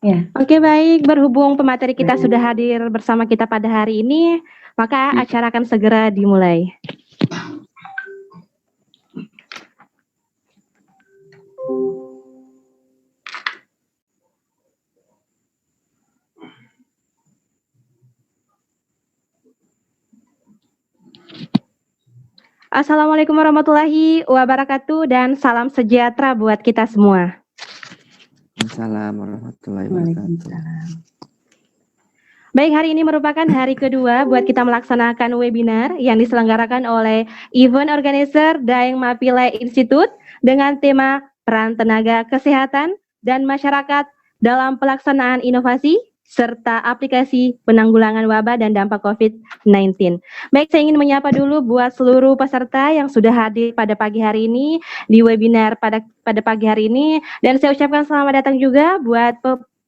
Ya. Oke, baik. Berhubung pemateri kita sudah hadir bersama kita pada hari ini, maka acara akan segera dimulai. Assalamualaikum warahmatullahi wabarakatuh dan salam sejahtera buat kita semua. Assalamualaikum warahmatullahi wabarakatuh. Baik, hari ini merupakan hari kedua buat kita melaksanakan webinar yang diselenggarakan oleh event organizer Daeng Mapilai Institute dengan tema peran tenaga kesehatan dan masyarakat dalam pelaksanaan inovasi serta aplikasi penanggulangan wabah dan dampak COVID-19. Baik, saya ingin menyapa dulu buat seluruh peserta yang sudah hadir pada pagi hari ini di webinar pada pagi hari ini, dan saya ucapkan selamat datang juga buat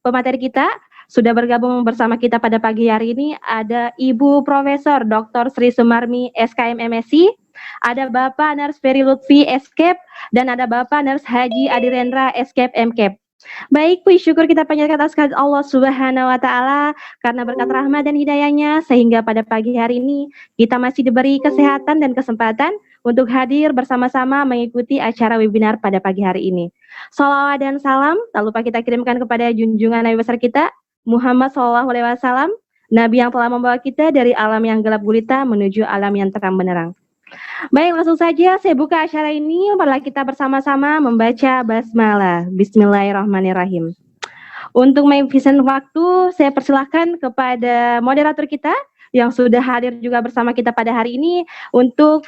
pemateri kita. Sudah bergabung bersama kita pada pagi hari ini ada Ibu Profesor Dr. Sri Sumarmi SKM MSc, ada Bapak Nars Ferry Lutfi SKEP, dan ada Bapak Nars Haji Adirendra SKEP MKEP. Baik, puji syukur kita panjatkan atas kehadirat Allah Subhanahu wa taala karena berkat rahmat dan hidayahnya sehingga pada pagi hari ini kita masih diberi kesehatan dan kesempatan untuk hadir bersama-sama mengikuti acara webinar pada pagi hari ini. Salawat dan salam tak lupa kita kirimkan kepada junjungan Nabi besar kita Muhammad SAW, Nabi yang telah membawa kita dari alam yang gelap gulita menuju alam yang terang benderang. Baik, langsung saja saya buka acara ini. Marilah kita bersama-sama membaca basmalah. Bismillahirrahmanirrahim. Untuk mengefisien waktu, saya persilahkan kepada moderator kita yang sudah hadir juga bersama kita pada hari ini untuk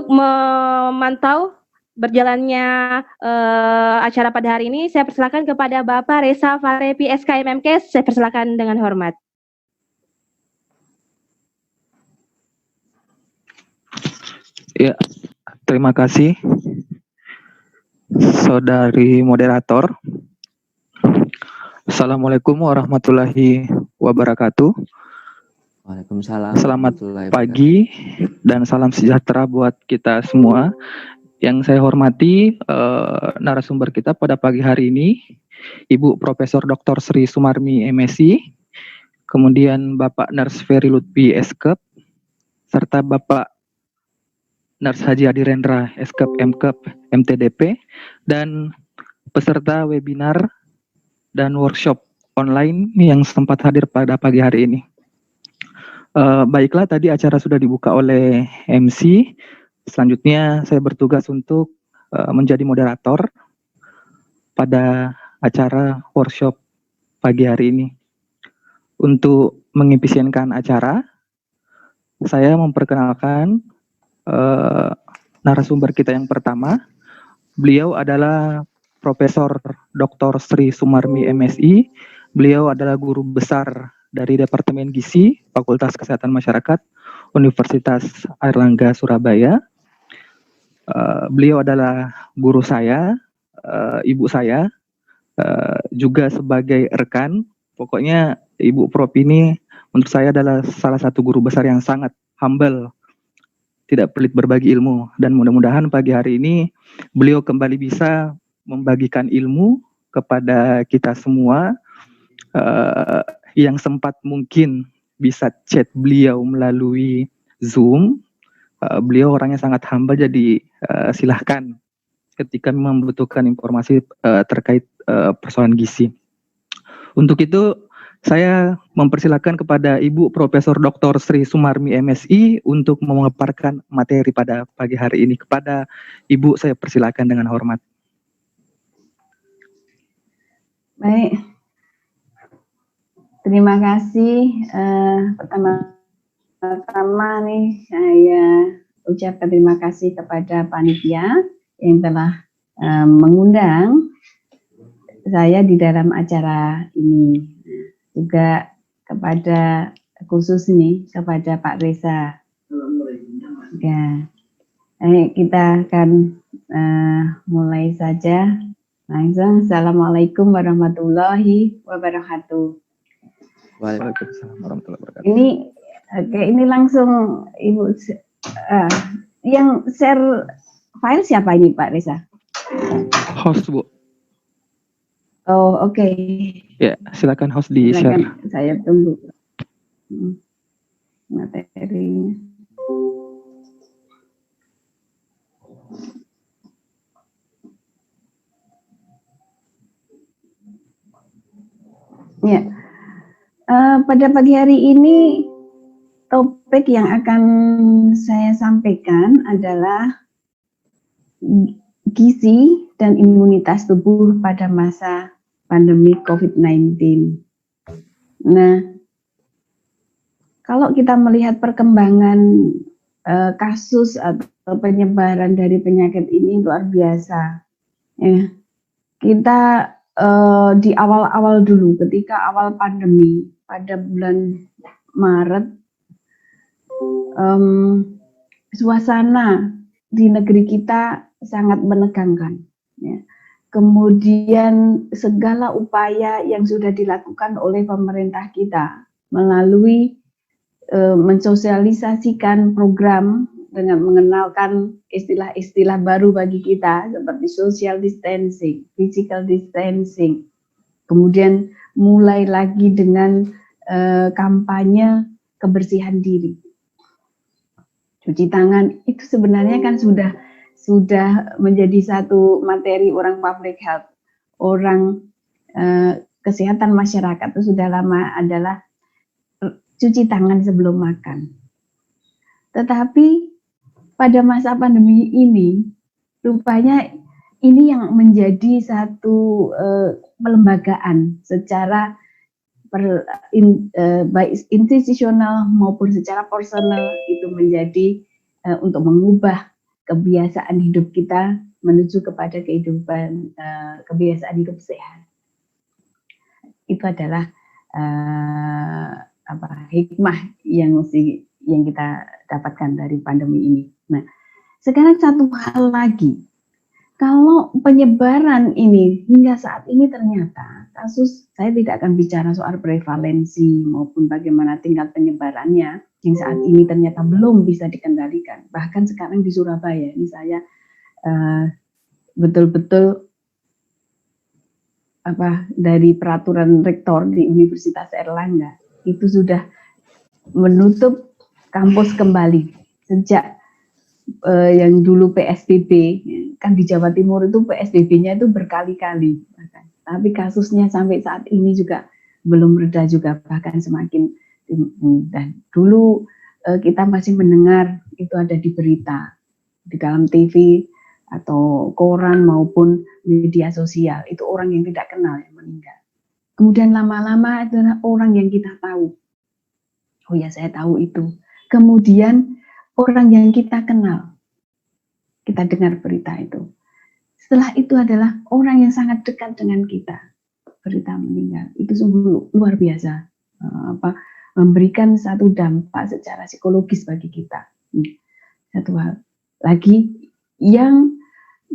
memantau berjalannya acara pada hari ini. Saya persilakan kepada Bapak Reza Farepi SKM MKes. Saya persilakan dengan hormat. Ya, terima kasih Saudari moderator. Assalamualaikum warahmatullahi wabarakatuh. Waalaikumsalam. Selamat pagi dan salam sejahtera buat kita semua. Yang saya hormati narasumber kita pada pagi hari ini, Ibu Profesor Dr. Sri Sumarmi MSc, kemudian Bapak Nars Ferry Lutfi SKEP, serta Bapak Nars Haji Adirendra SKEP MKEP MTDP, dan peserta webinar dan workshop online yang sempat hadir pada pagi hari ini. Baiklah, tadi acara sudah dibuka oleh MC. Selanjutnya saya bertugas untuk menjadi moderator pada acara workshop pagi hari ini. Untuk mengefisienkan acara, saya memperkenalkan narasumber kita yang pertama. Beliau adalah Profesor Dr. Sri Sumarmi MSi. Beliau adalah guru besar dari Departemen Gizi Fakultas Kesehatan Masyarakat Universitas Airlangga Surabaya. Beliau adalah guru saya, ibu saya, juga sebagai rekan. Pokoknya Ibu Prof ini menurut saya adalah salah satu guru besar yang sangat humble, tidak pelit berbagi ilmu, dan mudah-mudahan pagi hari ini beliau kembali bisa membagikan ilmu kepada kita semua. Yang sempat mungkin bisa chat beliau melalui Zoom, beliau orangnya sangat humble, jadi silahkan ketika membutuhkan informasi terkait persoalan gizi. Untuk itu saya mempersilakan kepada Ibu Profesor Dr. Sri Sumarmi MSi untuk memaparkan materi pada pagi hari ini. Kepada Ibu saya persilakan dengan hormat. Baik, terima kasih. Pertama nih saya ucapkan terima kasih kepada panitia yang telah mengundang saya di dalam acara ini. Juga kepada khusus nih kepada Pak Reza. Ya, kita akan mulai saja langsung. Assalamualaikum warahmatullahi wabarakatuh. Waalaikumsalam warahmatullahi wabarakatuh. Ini langsung Ibu yang share file siapa ini Pak Reza? host, Bu. Oh, oke. Ya, silakan host di share. Silakan, saya tunggu materinya. Ya, pada pagi hari ini topik yang akan saya sampaikan adalah gizi dan imunitas tubuh pada masa pandemi COVID-19. Nah, kalau kita melihat perkembangan kasus atau penyebaran dari penyakit ini luar biasa. Ya, kita di awal-awal dulu, ketika awal pandemi pada bulan Maret, suasana di negeri kita sangat menegangkan. Ya. Kemudian segala upaya yang sudah dilakukan oleh pemerintah kita melalui mensosialisasikan program dengan mengenalkan istilah-istilah baru bagi kita seperti social distancing, physical distancing. Kemudian mulai lagi dengan kampanye kebersihan diri. Cuci tangan itu sebenarnya kan sudah menjadi satu materi orang public health, orang kesehatan masyarakat itu sudah lama adalah cuci tangan sebelum makan. Tetapi pada masa pandemi ini, rupanya ini yang menjadi satu pelembagaan secara baik institusional maupun secara personal itu menjadi untuk mengubah kebiasaan hidup kita menuju kepada kehidupan kebiasaan hidup sehat. Itu adalah hikmah yang kita dapatkan dari pandemi ini. Nah, sekarang satu hal lagi, kalau penyebaran ini hingga saat ini ternyata kasus, saya tidak akan bicara soal prevalensi maupun bagaimana tingkat penyebarannya yang saat ini ternyata belum bisa dikendalikan. Bahkan sekarang di Surabaya ini saya betul-betul dari peraturan rektor di Universitas Airlangga itu sudah menutup kampus kembali sejak yang dulu PSBB, kan di Jawa Timur itu PSBB-nya itu berkali-kali, tapi kasusnya sampai saat ini juga belum reda juga, bahkan semakin. Dan dulu kita masih mendengar itu ada di berita, di dalam TV atau koran maupun media sosial, itu orang yang tidak kenal yang meninggal. Kemudian lama-lama adalah orang yang kita tahu. Oh ya, saya tahu itu. Kemudian orang yang kita kenal, kita dengar berita itu. Setelah itu adalah orang yang sangat dekat dengan kita, berita meninggal. Itu sungguh luar biasa, memberikan satu dampak secara psikologis bagi kita. Satu hal lagi yang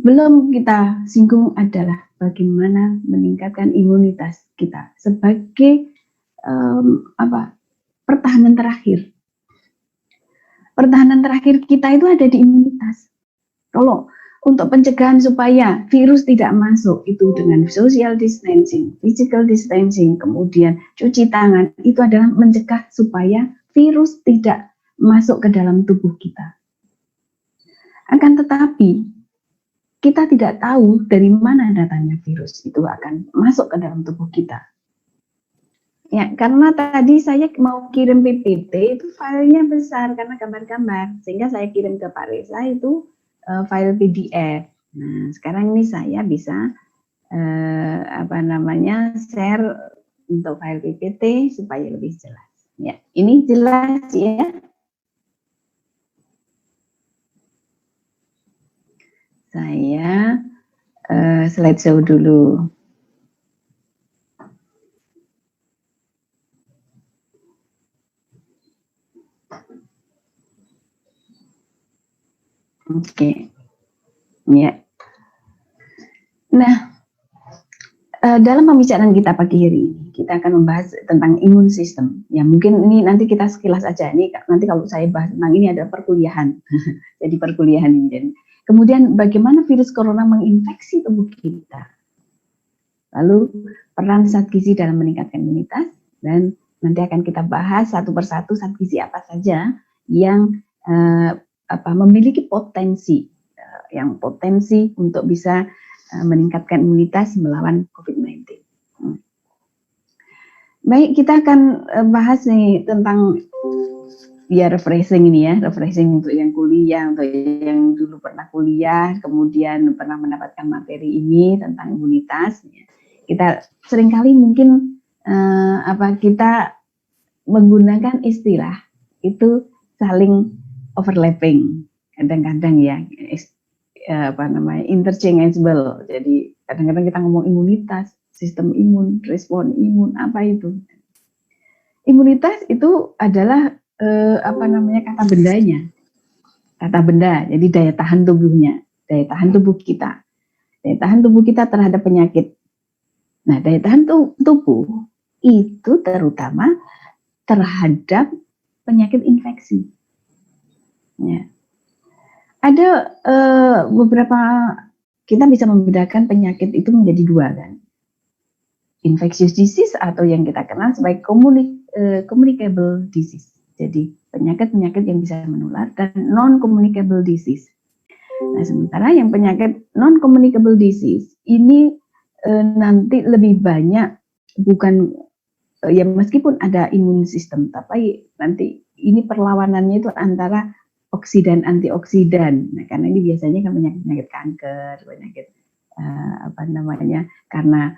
belum kita singgung adalah bagaimana meningkatkan imunitas kita sebagai pertahanan terakhir. Pertahanan terakhir kita itu ada di imunitas. Kalau untuk pencegahan supaya virus tidak masuk, itu dengan social distancing, physical distancing, kemudian cuci tangan, itu adalah mencegah supaya virus tidak masuk ke dalam tubuh kita. Akan tetapi, kita tidak tahu dari mana datangnya virus itu akan masuk ke dalam tubuh kita. Ya, karena tadi saya mau kirim PPT, itu filenya besar karena gambar-gambar, sehingga saya kirim ke Pak Reza itu file PDF. Nah, sekarang ini saya bisa share untuk file PPT supaya lebih jelas. Ya, ini jelas ya. Saya slideshow dulu. Oke, ya. Nah, dalam pembicaraan kita pagi hari ini, kita akan membahas tentang imun sistem. Ya, mungkin ini nanti kita sekilas aja. Ini nanti kalau saya bahas tentang ini ada perkuliahan, jadi perkuliahan ini. Kemudian bagaimana virus corona menginfeksi tubuh kita. Lalu peran zat gizi dalam meningkatkan imunitas, dan nanti akan kita bahas satu persatu zat gizi apa saja yang memiliki potensi untuk bisa meningkatkan imunitas melawan COVID-19. Baik, kita akan bahas nih tentang refreshing ini ya, refreshing untuk yang kuliah, untuk yang dulu pernah kuliah, kemudian pernah mendapatkan materi ini tentang imunitas. Kita seringkali mungkin kita menggunakan istilah itu saling overlapping, kadang-kadang ya interchangeable. Jadi kadang-kadang kita ngomong imunitas, sistem imun, respon imun, apa itu? Imunitas itu adalah kata bendanya, kata benda. Jadi daya tahan tubuhnya, daya tahan tubuh kita, daya tahan tubuh kita terhadap penyakit. Nah, daya tahan tubuh itu terutama terhadap penyakit infeksi. Ya. Ada beberapa, kita bisa membedakan penyakit itu menjadi dua kan. Infectious disease atau yang kita kenal sebagai communicable disease. Jadi penyakit-penyakit yang bisa menular, dan non-communicable disease. Nah, sementara yang penyakit non-communicable disease ini nanti lebih banyak, bukan meskipun ada imun sistem, tapi nanti ini perlawanannya itu antara oksidan antioksidan. Nah, karena ini biasanya kan penyakit kanker, penyakit karena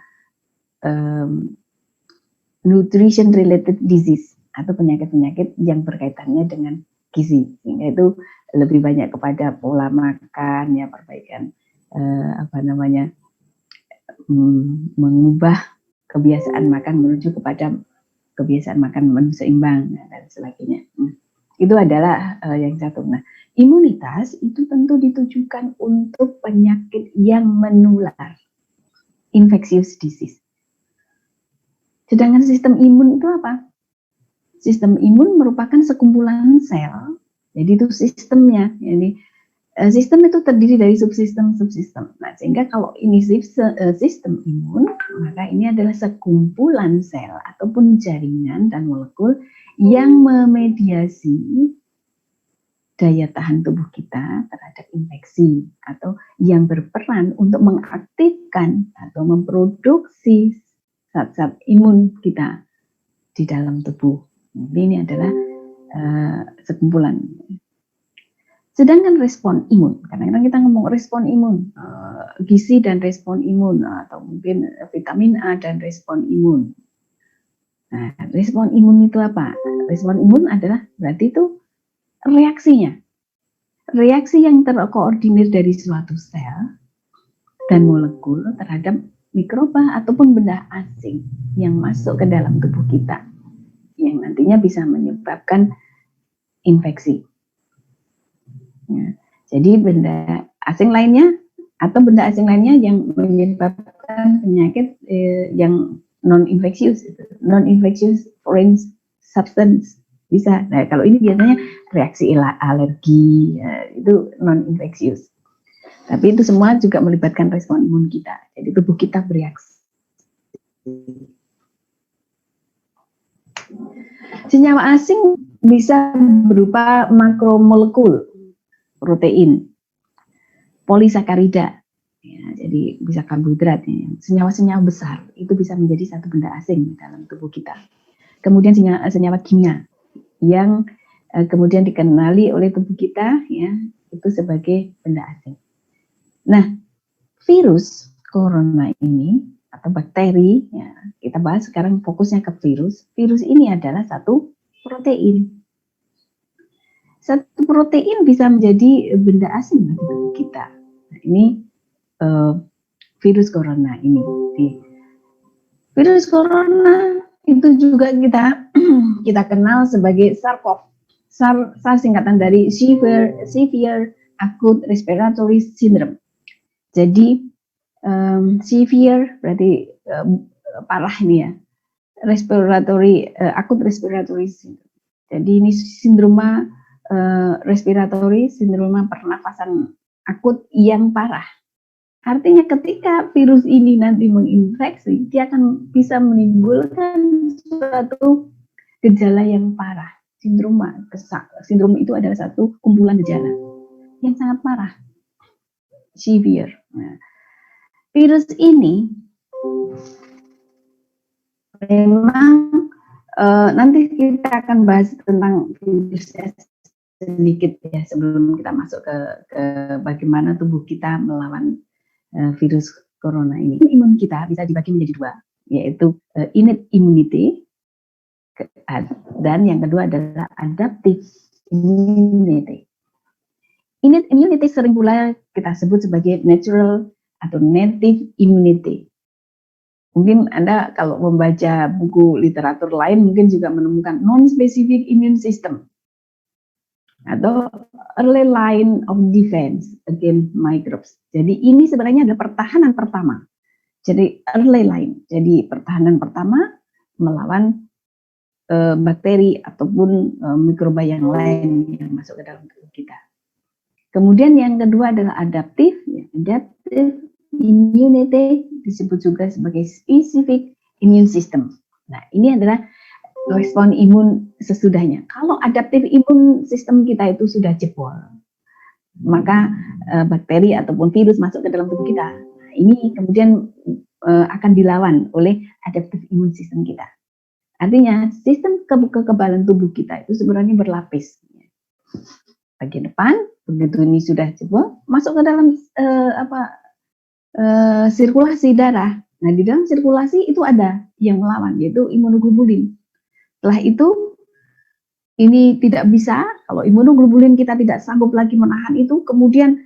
nutrition related disease atau penyakit-penyakit yang berkaitannya dengan gizi, sehingga itu lebih banyak kepada pola makan, ya, perbaikan mengubah kebiasaan makan menuju kepada kebiasaan makan menu seimbang, dan sebagainya. Itu adalah yang satu. Nah, imunitas itu tentu ditujukan untuk penyakit yang menular, infectious disease. Sedangkan sistem imun itu apa? Sistem imun merupakan sekumpulan sel, jadi itu sistemnya. Jadi sistem itu terdiri dari subsistem-subsistem. Nah, sehingga kalau ini sistem imun, maka ini adalah sekumpulan sel ataupun jaringan dan molekul yang memediasi daya tahan tubuh kita terhadap infeksi, atau yang berperan untuk mengaktifkan atau memproduksi zat-zat imun kita di dalam tubuh. Jadi ini adalah sekumpulan. Sedangkan respon imun, kadang-kadang kita ngomong respon imun, gizi dan respon imun, atau mungkin vitamin A dan respon imun. Nah, respon imun itu apa? Respon imun adalah berarti itu reaksinya. Reaksi yang terkoordinir dari suatu sel dan molekul terhadap mikroba ataupun benda asing yang masuk ke dalam tubuh kita, yang nantinya bisa menyebabkan infeksi. Ya, jadi benda asing lainnya yang menyebabkan penyakit yang non-infectious foreign substance bisa. Nah, kalau ini biasanya reaksi alergi, itu non-infectious. Tapi itu semua juga melibatkan respon imun kita. Jadi tubuh kita bereaksi. Senyawa asing bisa berupa makromolekul, protein, polisakarida, ya, jadi bisa karbohidrat, ya. Senyawa-senyawa besar itu bisa menjadi satu benda asing dalam tubuh kita. Kemudian senyawa kimia yang kemudian dikenali oleh tubuh kita, ya, itu sebagai benda asing. Nah, virus corona ini atau bakteri, ya, kita bahas sekarang fokusnya ke virus. Virus ini adalah satu protein. Satu protein bisa menjadi benda asing bagi tubuh kita. Nah, ini virus corona ini. Virus corona itu juga kita kenal sebagai SARS-CoV. SARS singkatan dari Severe Acute Respiratory Syndrome. Jadi severe berarti parah ini ya. Acute respiratory syndrome. Jadi ini sindroma respiratory, sindroma pernafasan akut yang parah. Artinya ketika virus ini nanti menginfeksi, dia akan bisa menimbulkan suatu gejala yang parah. Sindrom itu adalah satu kumpulan gejala yang sangat parah, severe. Nah, virus ini memang nanti kita akan bahas tentang virusnya sedikit ya sebelum kita masuk ke bagaimana tubuh kita melawan virus corona ini. Imun kita bisa dibagi menjadi dua, yaitu innate immunity dan yang kedua adalah adaptive immunity. Innate immunity sering pula kita sebut sebagai natural atau native immunity. Mungkin Anda kalau membaca buku literatur lain mungkin juga menemukan non-specific immune system atau early line of defense against microbes. Jadi ini sebenarnya adalah pertahanan pertama. Jadi early line, jadi pertahanan pertama melawan bakteri ataupun mikroba yang lain yang masuk ke dalam tubuh kita. Kemudian yang kedua adalah adaptive, adaptive immunity disebut juga sebagai specific immune system. Nah ini adalah respon imun sesudahnya. Kalau adaptif imun sistem kita itu sudah jebol, maka bakteri ataupun virus masuk ke dalam tubuh kita. Nah, ini kemudian akan dilawan oleh adaptif imun sistem kita. Artinya sistem kekebalan tubuh kita itu sebenarnya berlapis. Bagian depan, begitu ini sudah jebol, masuk ke dalam sirkulasi darah. Nah di dalam sirkulasi itu ada yang melawan, yaitu imunoglobulin. Setelah itu, ini tidak bisa, kalau imunoglobulin kita tidak sanggup lagi menahan itu, kemudian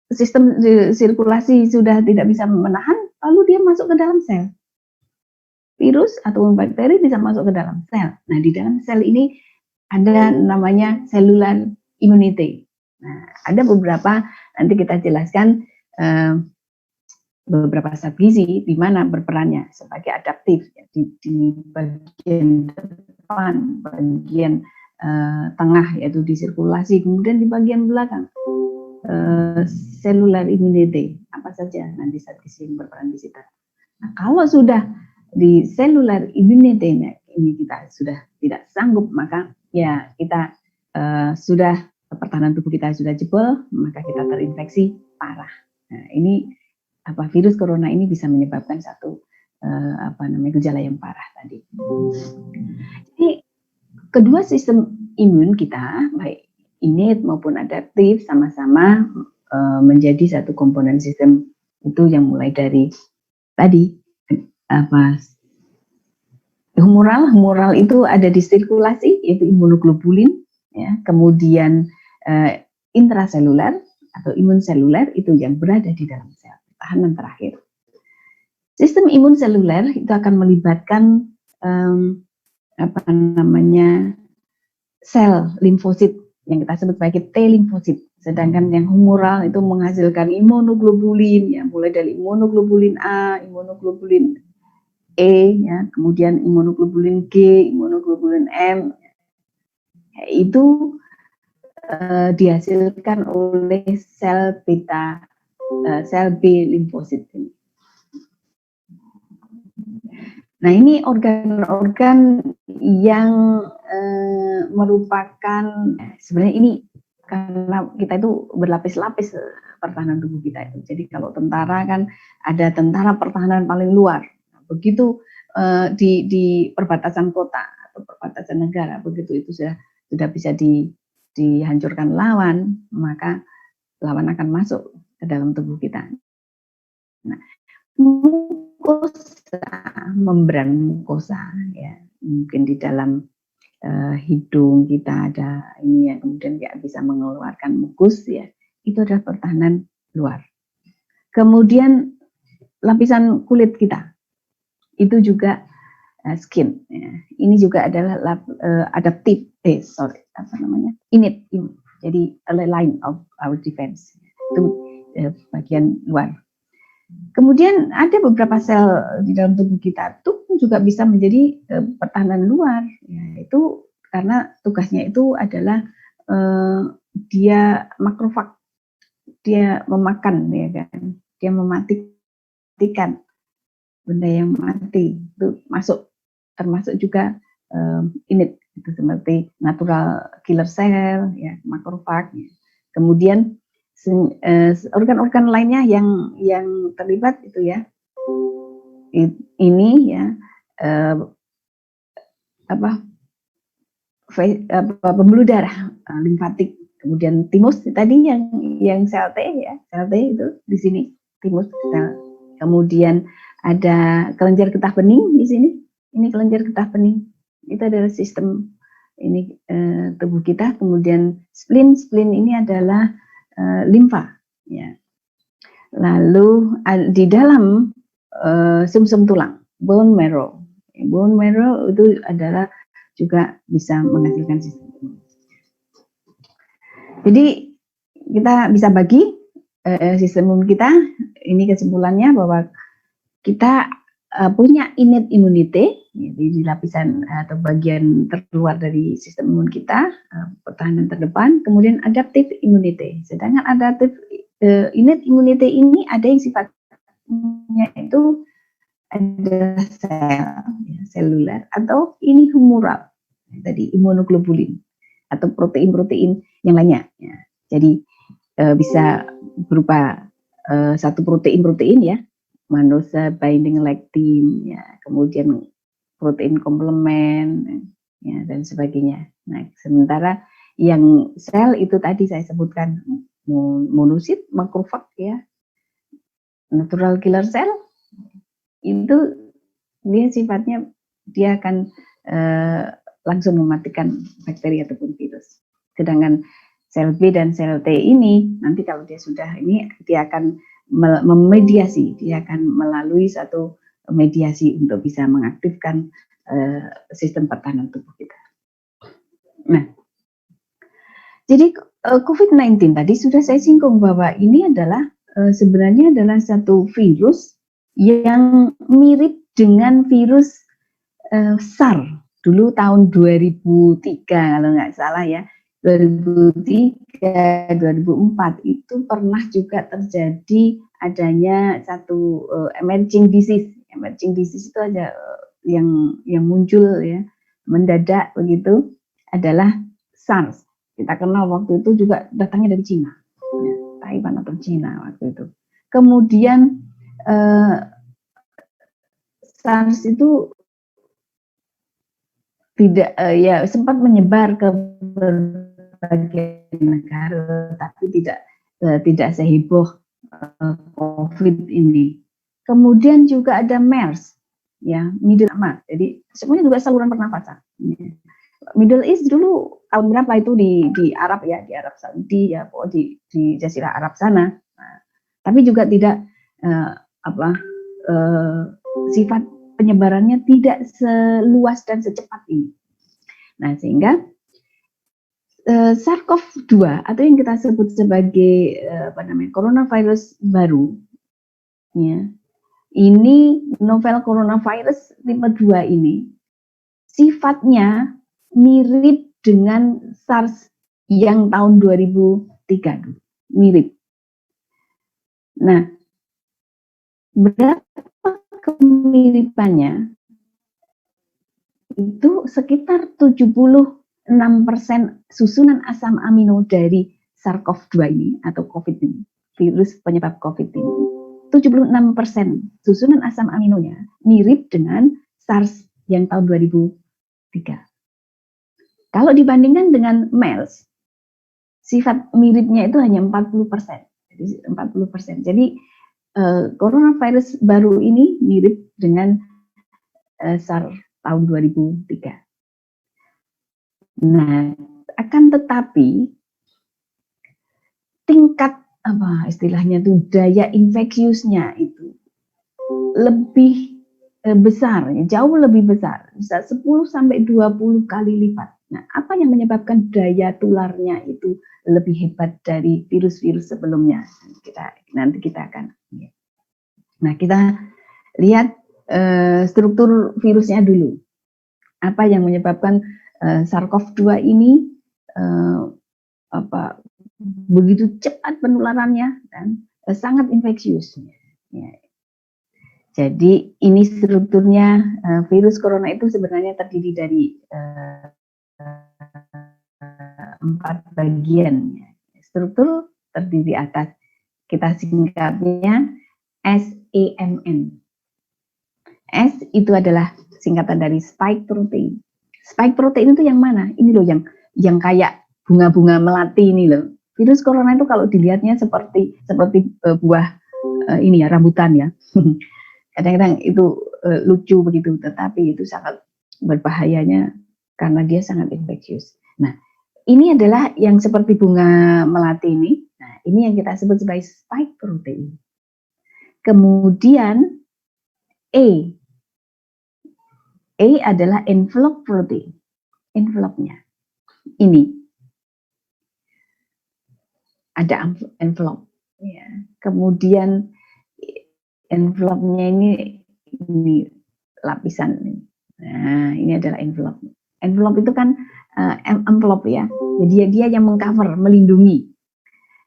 sistem sirkulasi sudah tidak bisa menahan, lalu dia masuk ke dalam sel. Virus atau bakteri bisa masuk ke dalam sel. Nah, di dalam sel ini ada namanya cellular immunity. Nah, ada beberapa, nanti kita jelaskan beberapa zat gizi di mana berperannya sebagai adaptif ya, di bagian depan, bagian tengah yaitu di sirkulasi, kemudian di bagian belakang cellular immunity apa saja nanti zat gizi yang berperan di situ. Nah, kalau sudah di cellular immunity ini kita sudah tidak sanggup, maka ya kita sudah pertahanan tubuh kita sudah jebol, maka kita terinfeksi parah. Nah, ini virus corona ini bisa menyebabkan satu gejala yang parah tadi. Jadi kedua sistem imun kita baik innate maupun adaptif sama-sama menjadi satu komponen sistem itu yang mulai dari tadi humoral itu ada di sirkulasi yaitu imunoglobulin ya, kemudian intraseluler atau imun seluler itu yang berada di dalam sel pertahanan terakhir. Sistem imun seluler itu akan melibatkan sel limfosit yang kita sebut sebagai T limfosit. Sedangkan yang humoral itu menghasilkan imunoglobulin, ya, mulai dari imunoglobulin A, imunoglobulin E, ya, kemudian imunoglobulin G, imunoglobulin M. Ya, itu dihasilkan oleh sel beta, sel B limfosit ini. Nah, ini organ-organ yang merupakan sebenarnya ini karena kita itu berlapis-lapis pertahanan tubuh kita itu. Jadi kalau tentara kan ada tentara pertahanan paling luar. Begitu di perbatasan kota atau perbatasan negara, begitu itu sudah bisa dihancurkan lawan, maka lawan akan masuk ke dalam tubuh kita. Nah, membran mukosa ya, mungkin di dalam hidung kita ada ini ya, kemudian nggak bisa mengeluarkan mukus ya, itu adalah pertahanan luar. Kemudian lapisan kulit kita itu juga skin ya. Ini juga adalah adaptive innate, jadi early line of our defense itu bagian luar. Kemudian ada beberapa sel di dalam tubuh kita itu juga bisa menjadi pertahanan luar, ya, itu karena tugasnya itu adalah dia makrofag. dia memakan, ya kan, dia mematikan benda yang mati, itu termasuk juga init, itu seperti natural killer cell, ya, makrofag. Ya. Kemudian organ-organ lainnya yang terlibat itu ya, ini ya pembuluh darah, limfatik, kemudian timus tadi yang sel T ya, sel T itu di sini timus sel. Kemudian ada kelenjar getah bening di sini, ini kelenjar getah bening, itu adalah sistem ini tubuh kita. Kemudian spleen ini adalah limfa ya. Lalu di dalam sumsum tulang, bone marrow itu adalah juga bisa menghasilkan sistem imun. Jadi kita bisa bagi sistem imun kita, ini kesimpulannya bahwa kita punya innate immunity di lapisan atau bagian terluar dari sistem imun kita, pertahanan terdepan, kemudian adaptive immunity. Sedangkan adaptive innate immunity ini ada yang sifatnya itu ada seluler atau ini humoral, tadi imunoglobulin atau protein-protein yang lainnya. Ya. Jadi bisa berupa satu protein ya, mannose binding lectin, ya, kemudian protein komplement, ya, dan sebagainya. Nah, sementara yang sel itu tadi saya sebutkan monosit, makrofag, ya, natural killer cell, itu dia sifatnya dia akan langsung mematikan bakteri ataupun virus. Sedangkan sel B dan sel T ini nanti kalau dia sudah ini dia akan memediasi, dia akan melalui satu mediasi untuk bisa mengaktifkan sistem pertahanan tubuh kita. Nah, jadi COVID-19 tadi sudah saya singgung bahwa ini adalah sebenarnya adalah satu virus yang mirip dengan virus SARS dulu tahun 2003 kalau nggak salah ya, 2003, 2004 itu pernah juga terjadi adanya satu emerging disease. Emerging disease itu ada yang muncul ya mendadak begitu adalah SARS. Kita kenal waktu itu juga datangnya dari Cina, ya, Taiwan atau Cina waktu itu. Kemudian SARS itu tidak ya sempat menyebar ke berbagai negara, tapi tidak seheboh COVID ini. Kemudian juga ada MERS, ya, Middle East. Jadi semuanya juga saluran pernafasan. Middle East dulu tahun berapa itu di Arab ya, di Arab Saudi ya, di Jazirah Arab sana. Nah, tapi juga tidak sifat penyebarannya tidak seluas dan secepat ini. Nah, sehingga SARS-CoV-2 atau yang kita sebut sebagai coronavirus baru, ya, ini novel coronavirus tipe 2 ini sifatnya mirip dengan SARS yang tahun 2003 dulu, mirip. Nah, berapa kemiripannya? Itu sekitar 76% susunan asam amino dari SARS-CoV-2 ini atau COVID ini, virus penyebab COVID ini. 76% susunan asam aminonya mirip dengan SARS yang tahun 2003. Kalau dibandingkan dengan MERS, sifat miripnya itu hanya 40%. Jadi 40%. Jadi coronavirus baru ini mirip dengan SARS tahun 2003. Nah, akan tetapi tingkat istilahnya itu daya infeksiusnya itu lebih besar, jauh lebih besar, bisa 10 sampai 20 kali lipat. Nah, apa yang menyebabkan daya tularnya itu lebih hebat dari virus-virus sebelumnya? Nanti kita akan lihat. Nah, kita lihat struktur virusnya dulu. Apa yang menyebabkan SARS-CoV-2 ini begitu cepat penularannya dan sangat infeksius. Ya. Jadi ini strukturnya virus corona itu sebenarnya terdiri dari 4 bagian. Struktur terdiri atas, kita singkatnya SAMN. S itu adalah singkatan dari spike protein. Spike protein itu yang mana? Ini loh yang kayak bunga-bunga melati ini loh. Virus corona itu kalau dilihatnya seperti buah ini ya, rambutan ya. Kadang-kadang itu lucu begitu, tetapi itu sangat berbahayanya karena dia sangat infeksius. Nah, ini adalah yang seperti bunga melati ini. Nah, ini yang kita sebut sebagai spike protein. Kemudian E adalah envelope protein. Envelope-nya ini ada envelope. Ya. Kemudian envelope-nya ini lapisan. Nah, ini adalah envelope. Envelope itu kan envelope ya. Jadi dia yang mengcover, melindungi.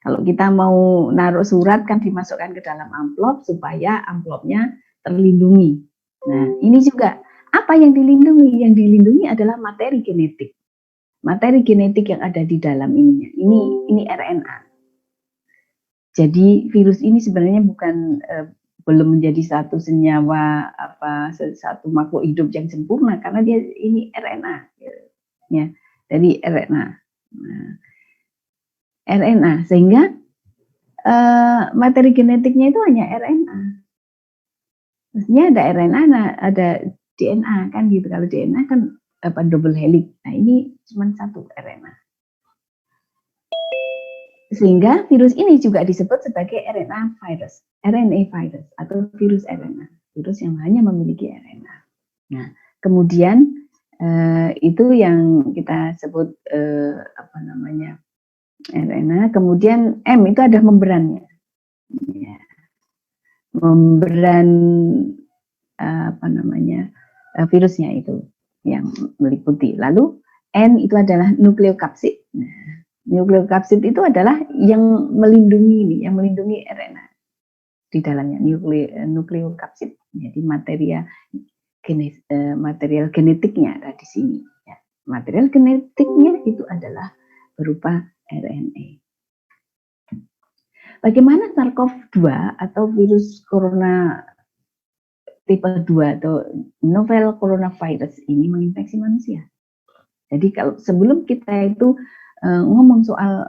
Kalau kita mau naruh surat kan dimasukkan ke dalam amplop supaya amplopnya terlindungi. Nah, ini juga apa yang dilindungi? Yang dilindungi adalah materi genetik. Materi genetik yang ada di dalam ininya. Ini RNA. Jadi virus ini sebenarnya bukan belum menjadi satu senyawa satu makhluk hidup yang sempurna karena dia ini RNA ya, dari RNA. Nah, RNA sehingga materi genetiknya itu hanya RNA. Maksudnya ada RNA, ada DNA kan gitu. Kalau DNA kan double helix. Nah, ini cuma satu RNA. Sehingga virus ini juga disebut sebagai RNA virus atau virus RNA, virus yang hanya memiliki RNA. Nah, kemudian itu yang kita sebut RNA. Kemudian M itu ada membrannya, ya. Membran virusnya itu yang meliputi. Lalu N itu adalah nukleokapsid. Nah, nukleokapsid itu adalah yang melindungi RNA di dalamnya, nukleokapsid. Jadi material genetiknya ada di sini. Ya. Material genetiknya itu adalah berupa RNA. Bagaimana SARS-CoV-2 atau virus corona tipe 2 atau novel coronavirus ini menginfeksi manusia? Jadi kalau sebelum kita itu ngomong soal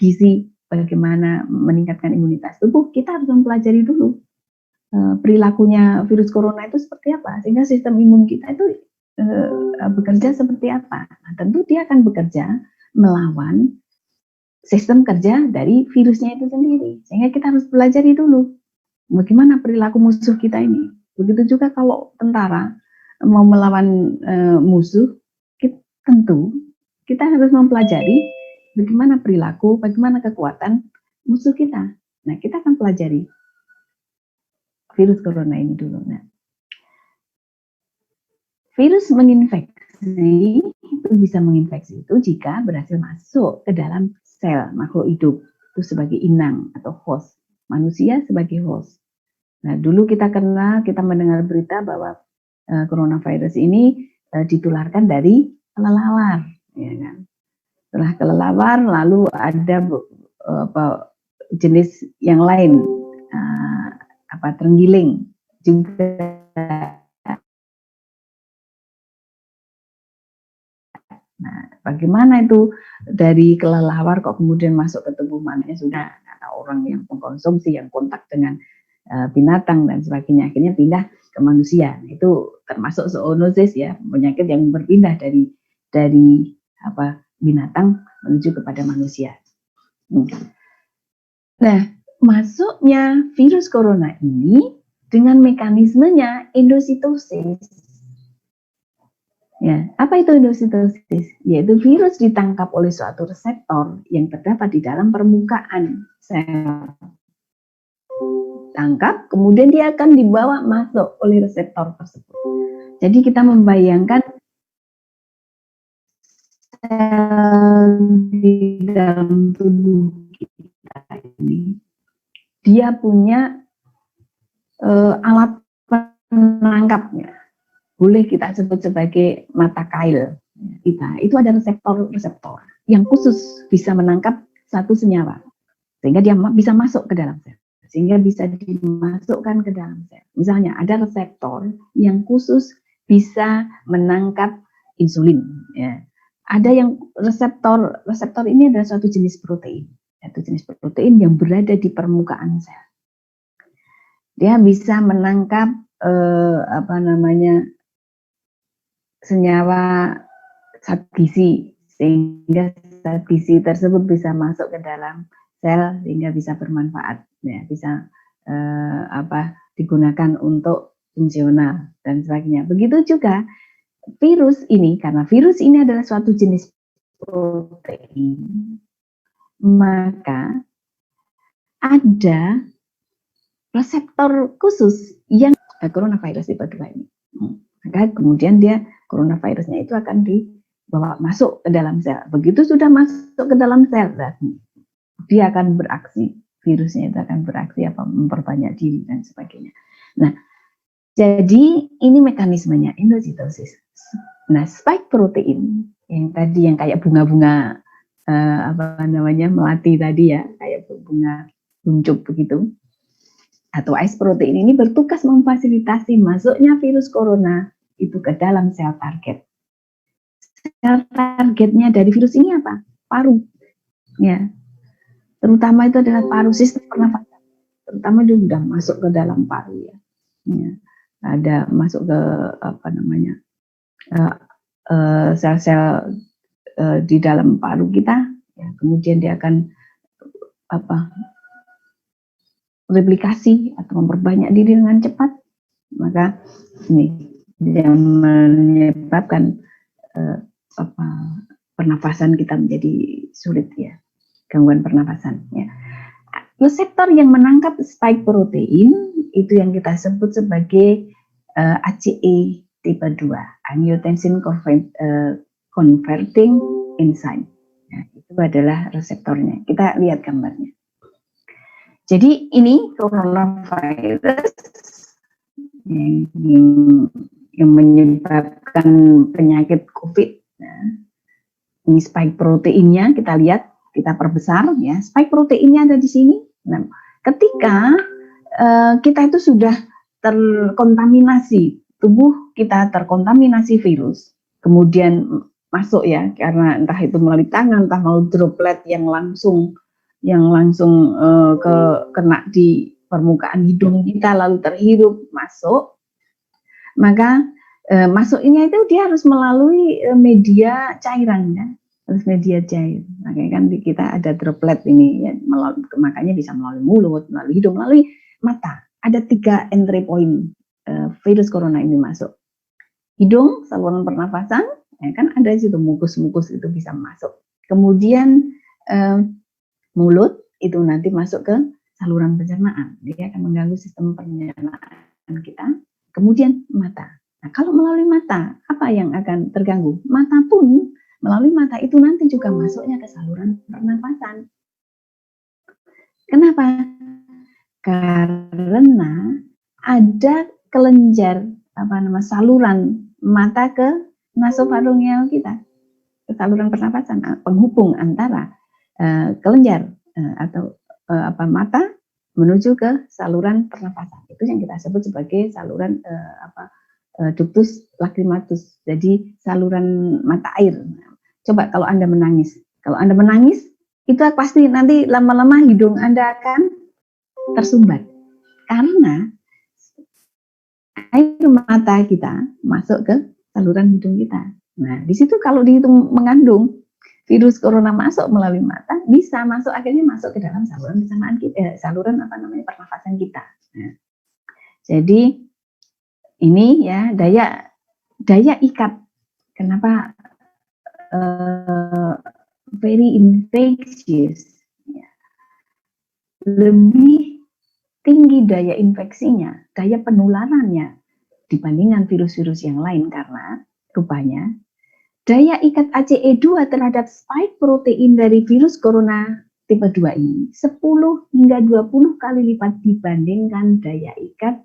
gizi, bagaimana meningkatkan imunitas tubuh, kita harus mempelajari dulu perilakunya virus corona itu seperti apa, sehingga sistem imun kita itu bekerja seperti apa. Nah, tentu dia akan bekerja melawan sistem kerja dari virusnya itu sendiri, sehingga kita harus pelajari dulu bagaimana perilaku musuh kita ini. Begitu juga kalau tentara mau melawan musuh, tentu kita harus mempelajari bagaimana perilaku, bagaimana kekuatan musuh kita. Nah, kita akan pelajari virus corona ini dulu. Nah, virus menginfeksi itu bisa menginfeksi itu jika berhasil masuk ke dalam sel makhluk hidup itu sebagai inang atau host, manusia sebagai host. Nah, dulu kita mendengar berita bahwa coronavirus ini ditularkan dari kelelawar, ya kan? Setelah kelelawar, lalu ada jenis yang lain, terenggiling juga. Nah, bagaimana itu dari kelelawar kok kemudian masuk ke tubuh manusia? Sudah ada orang yang mengkonsumsi, yang kontak dengan binatang dan sebagainya, akhirnya pindah ke manusia. Nah, itu termasuk zoonosis ya, penyakit yang berpindah dari binatang menuju kepada manusia. Nah, masuknya virus corona ini dengan mekanismenya endositosis. Ya, apa itu endositosis? Yaitu virus ditangkap oleh suatu reseptor yang terdapat di dalam permukaan sel. Tangkap, kemudian dia akan dibawa masuk oleh reseptor tersebut. Jadi kita membayangkan sel di dalam tubuh kita ini, dia punya alat penangkapnya. Boleh kita sebut sebagai mata kail kita. Itu ada reseptor-reseptor yang khusus bisa menangkap satu senyawa, sehingga dia bisa masuk ke dalam sel, sehingga bisa dimasukkan ke dalam sel. Misalnya ada reseptor yang khusus bisa menangkap insulin. Ya. Ada yang reseptor ini adalah suatu jenis protein, yaitu jenis protein yang berada di permukaan sel. Dia bisa menangkap senyawa zat gizi, sehingga zat gizi tersebut bisa masuk ke dalam sel sehingga bisa bermanfaat, ya, bisa digunakan untuk fungsional dan sebagainya. Begitu juga virus ini, karena virus ini adalah suatu jenis protein, maka ada reseptor khusus yang coronavirus tipe 2 ini. Maka kemudian coronavirusnya itu akan dibawa masuk ke dalam sel. Begitu sudah masuk ke dalam sel, dia akan beraksi, virusnya itu akan beraksi memperbanyak diri dan sebagainya. Nah, jadi ini mekanismenya endositosis. Nah, spike protein yang tadi yang kayak bunga-bunga melati tadi ya, kayak bunga kuncup begitu, atau ice protein ini bertugas memfasilitasi masuknya virus corona itu ke dalam sel target. Sel targetnya dari virus ini apa? Paru. Ya. Terutama itu adalah paru, sistem pernafasan. Terutama itu sudah masuk ke dalam paru ya. Ya. Ada masuk ke sel-sel di dalam paru kita. Ya. Kemudian dia akan replikasi atau memperbanyak diri dengan cepat, maka ini yang menyebabkan pernafasan kita menjadi sulit ya, gangguan pernafasan ya. Reseptor yang menangkap spike protein itu yang kita sebut sebagai ACE tipe 2, angiotensin converting enzyme. Nah, itu adalah reseptornya. Kita lihat gambarnya. Jadi ini coronavirus yang menyebabkan penyakit COVID. Nah, ini spike proteinnya kita lihat, kita perbesar ya. Spike proteinnya ada di sini. Nah, ketika kita itu sudah terkontaminasi, tubuh kita terkontaminasi virus, kemudian masuk ya, karena entah itu melalui tangan, entah melalui droplet yang langsung kena di permukaan hidung kita lalu terhirup masuk, maka masuknya itu dia harus melalui media cairan ya, harus media cair. Makanya kan kita ada droplet ini ya, makanya bisa melalui mulut, melalui hidung, melalui mata. Ada 3 entry point virus corona ini masuk. Hidung, saluran pernafasan, ya kan ada di situ mukus-mukus itu bisa masuk. Kemudian mulut itu nanti masuk ke saluran pencernaan, dia akan mengganggu sistem pencernaan kita. Kemudian mata. Nah, kalau melalui mata, apa yang akan terganggu? Mata pun melalui mata itu nanti juga masuknya ke saluran pernapasan. Kenapa? Karena ada kelenjar saluran mata ke nasofaringeal kita, ke saluran pernapasan, penghubung antara kelenjar atau mata menuju ke saluran pernapasan. Itu yang kita sebut sebagai saluran ductus lacrimatus. Jadi saluran mata air. Coba kalau Anda menangis. Kalau Anda menangis, itu pasti nanti lama-lama hidung Anda akan tersumbat. Karena air mata kita masuk ke saluran hidung kita. Nah, di situ kalau dihitung mengandung virus corona masuk melalui mata, bisa masuk akhirnya masuk ke dalam saluran pencernaan kita, saluran pernafasan kita. Nah, jadi ini ya daya ikat. Kenapa very infectious? Ya. Lebih tinggi daya infeksinya, daya penularannya dibandingkan virus-virus yang lain, karena rupanya daya ikat ACE2 terhadap spike protein dari virus corona tipe 2 ini 10 hingga 20 kali lipat dibandingkan daya ikat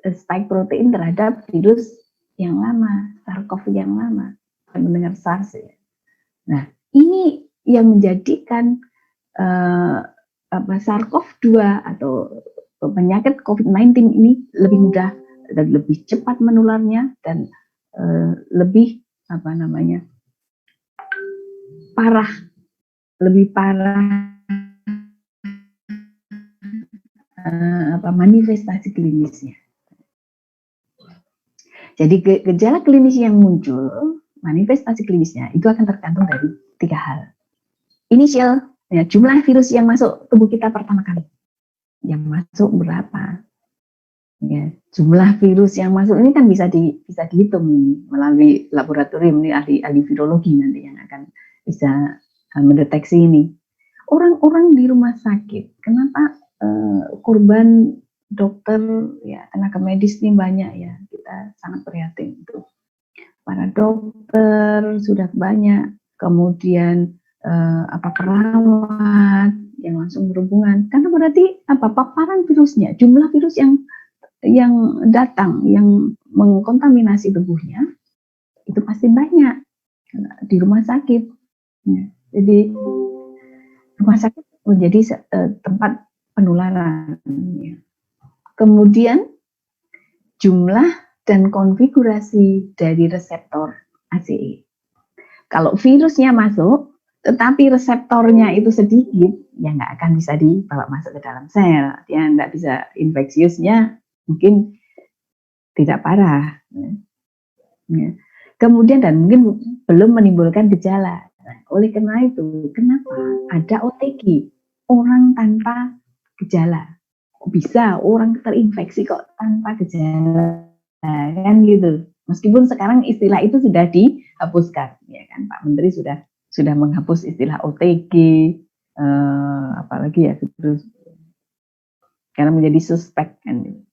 spike protein terhadap virus yang lama, SARS-CoV yang lama, mendengar SARS ya. Nah, ini yang menjadikan SARS-CoV-2 atau penyakit COVID-19 ini lebih mudah dan lebih cepat menularnya dan lebih parah, lebih parah manifestasi klinisnya. Jadi gejala klinis yang muncul, manifestasi klinisnya itu akan tergantung dari 3 hal. Inisial, ya, jumlah virus yang masuk tubuh kita pertama kali. Yang masuk berapa? Ya, jumlah virus yang masuk ini kan bisa dihitung ini melalui laboratorium, ini ahli virologi nanti yang akan bisa mendeteksi ini. Orang-orang di rumah sakit, kenapa korban dokter ya tenaga medis ini banyak ya, kita sangat prihatin itu. Para dokter sudah banyak, kemudian perawat yang langsung berhubungan, karena berarti paparan virusnya, jumlah virus yang datang, yang mengkontaminasi tubuhnya, itu pasti banyak di rumah sakit. Ya, jadi rumah sakit menjadi tempat penularan. Ya. Kemudian jumlah dan konfigurasi dari reseptor ACE. Kalau virusnya masuk, tetapi reseptornya itu sedikit, ya nggak akan bisa dibawa masuk ke dalam sel. Dia nggak bisa, infeksiusnya mungkin tidak parah. Ya. Kemudian dan mungkin belum menimbulkan gejala. Nah, oleh karena itu, kenapa ada OTG, orang tanpa gejala? Kok bisa orang terinfeksi kok tanpa gejala? Kan gitu. Meskipun sekarang istilah itu sudah dihapuskan, ya kan, Pak Menteri sudah menghapus istilah OTG, apalagi ya terus karena menjadi suspek kan.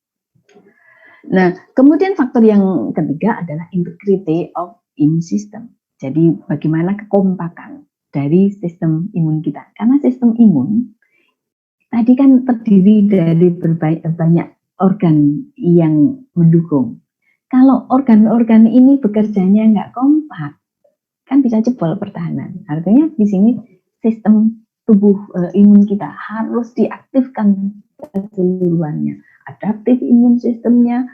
Nah, kemudian faktor yang ketiga adalah integrity of immune system. Jadi bagaimana kekompakan dari sistem imun kita. Karena sistem imun tadi kan terdiri dari banyak organ yang mendukung. Kalau organ-organ ini bekerjanya nggak kompak, kan bisa jebol pertahanan. Artinya di sini sistem tubuh imun kita harus diaktifkan keseluruhannya. Adaptif imun sistemnya,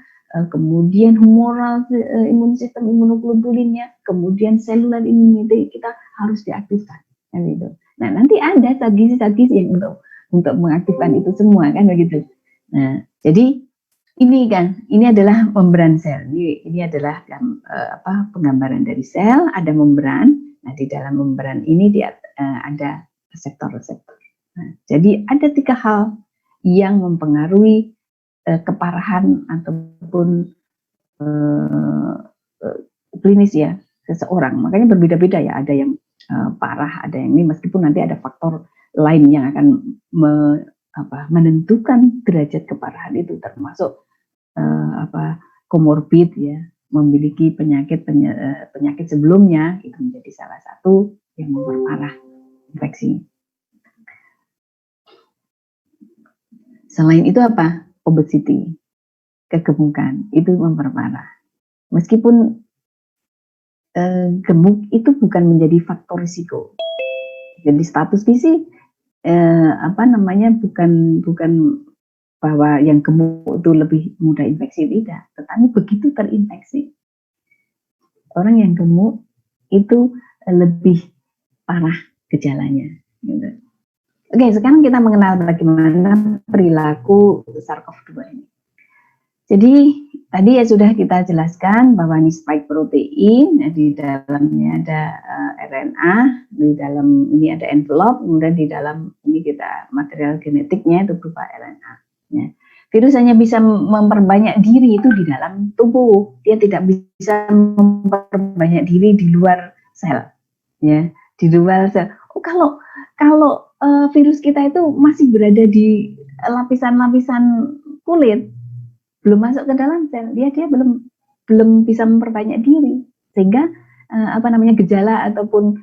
kemudian humoral imun sistem, imunoglobulinnya, kemudian selular immunity kita harus diaktifkan. Kan gitu. Nah, nanti ada zat-gizi yang untuk mengaktifkan itu semua kan begitu. Nah, jadi ini adalah membran sel. Ini adalah penggambaran dari sel, ada membran. Nah, di dalam membran ini ada reseptor-reseptor. Nah, jadi ada 3 hal yang mempengaruhi keparahan ataupun klinis ya seseorang. Makanya berbeda-beda ya, ada yang parah, ada yang ini, meskipun nanti ada faktor lain yang akan menentukan derajat keparahan itu, termasuk komorbid ya, memiliki penyakit sebelumnya, itu menjadi salah satu yang memperparah infeksi. Selain itu obesity, kegemukan, itu memperparah. Meskipun gemuk itu bukan menjadi faktor risiko. Jadi status gizi bukan bahwa yang gemuk itu lebih mudah infeksi, tidak. Tetapi begitu terinfeksi, orang yang gemuk itu lebih parah gejalanya. Gitu. Oke, sekarang kita mengenal bagaimana perilaku SARS-CoV-2 ini. Jadi tadi ya sudah kita jelaskan bahwa ini spike protein, di dalamnya ada RNA, di dalam ini ada envelope, kemudian di dalam ini kita material genetiknya itu berupa RNA. Ya. Virus hanya bisa memperbanyak diri itu di dalam tubuh, dia tidak bisa memperbanyak diri di luar sel. Ya, di luar sel. Oh, kalau virus kita itu masih berada di lapisan-lapisan kulit, belum masuk ke dalam sel, dia belum belum bisa memperbanyak diri, sehingga gejala ataupun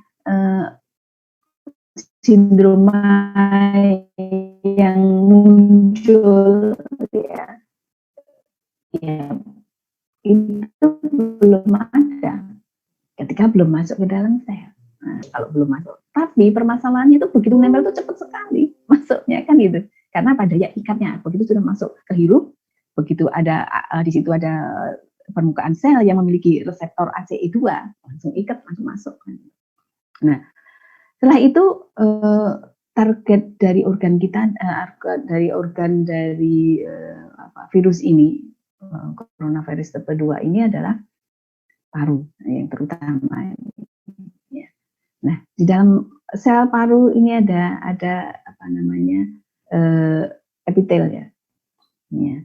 sindroma yang muncul ya itu belum ada ketika belum masuk ke dalam sel. Nah, kalau belum masuk, tapi permasalahannya itu begitu nempel itu cepat sekali masuknya kan gitu. Karena pada daya ikatnya begitu sudah masuk ke hirup, begitu ada di situ ada permukaan sel yang memiliki reseptor ACE2, langsung ikat, langsung masuk. Nah, setelah itu target dari organ kita, dari virus ini, coronavirus tipe 2 ini adalah paru yang terutama. Ya. Nah, di dalam sel paru ini ada epitel ya. Ya.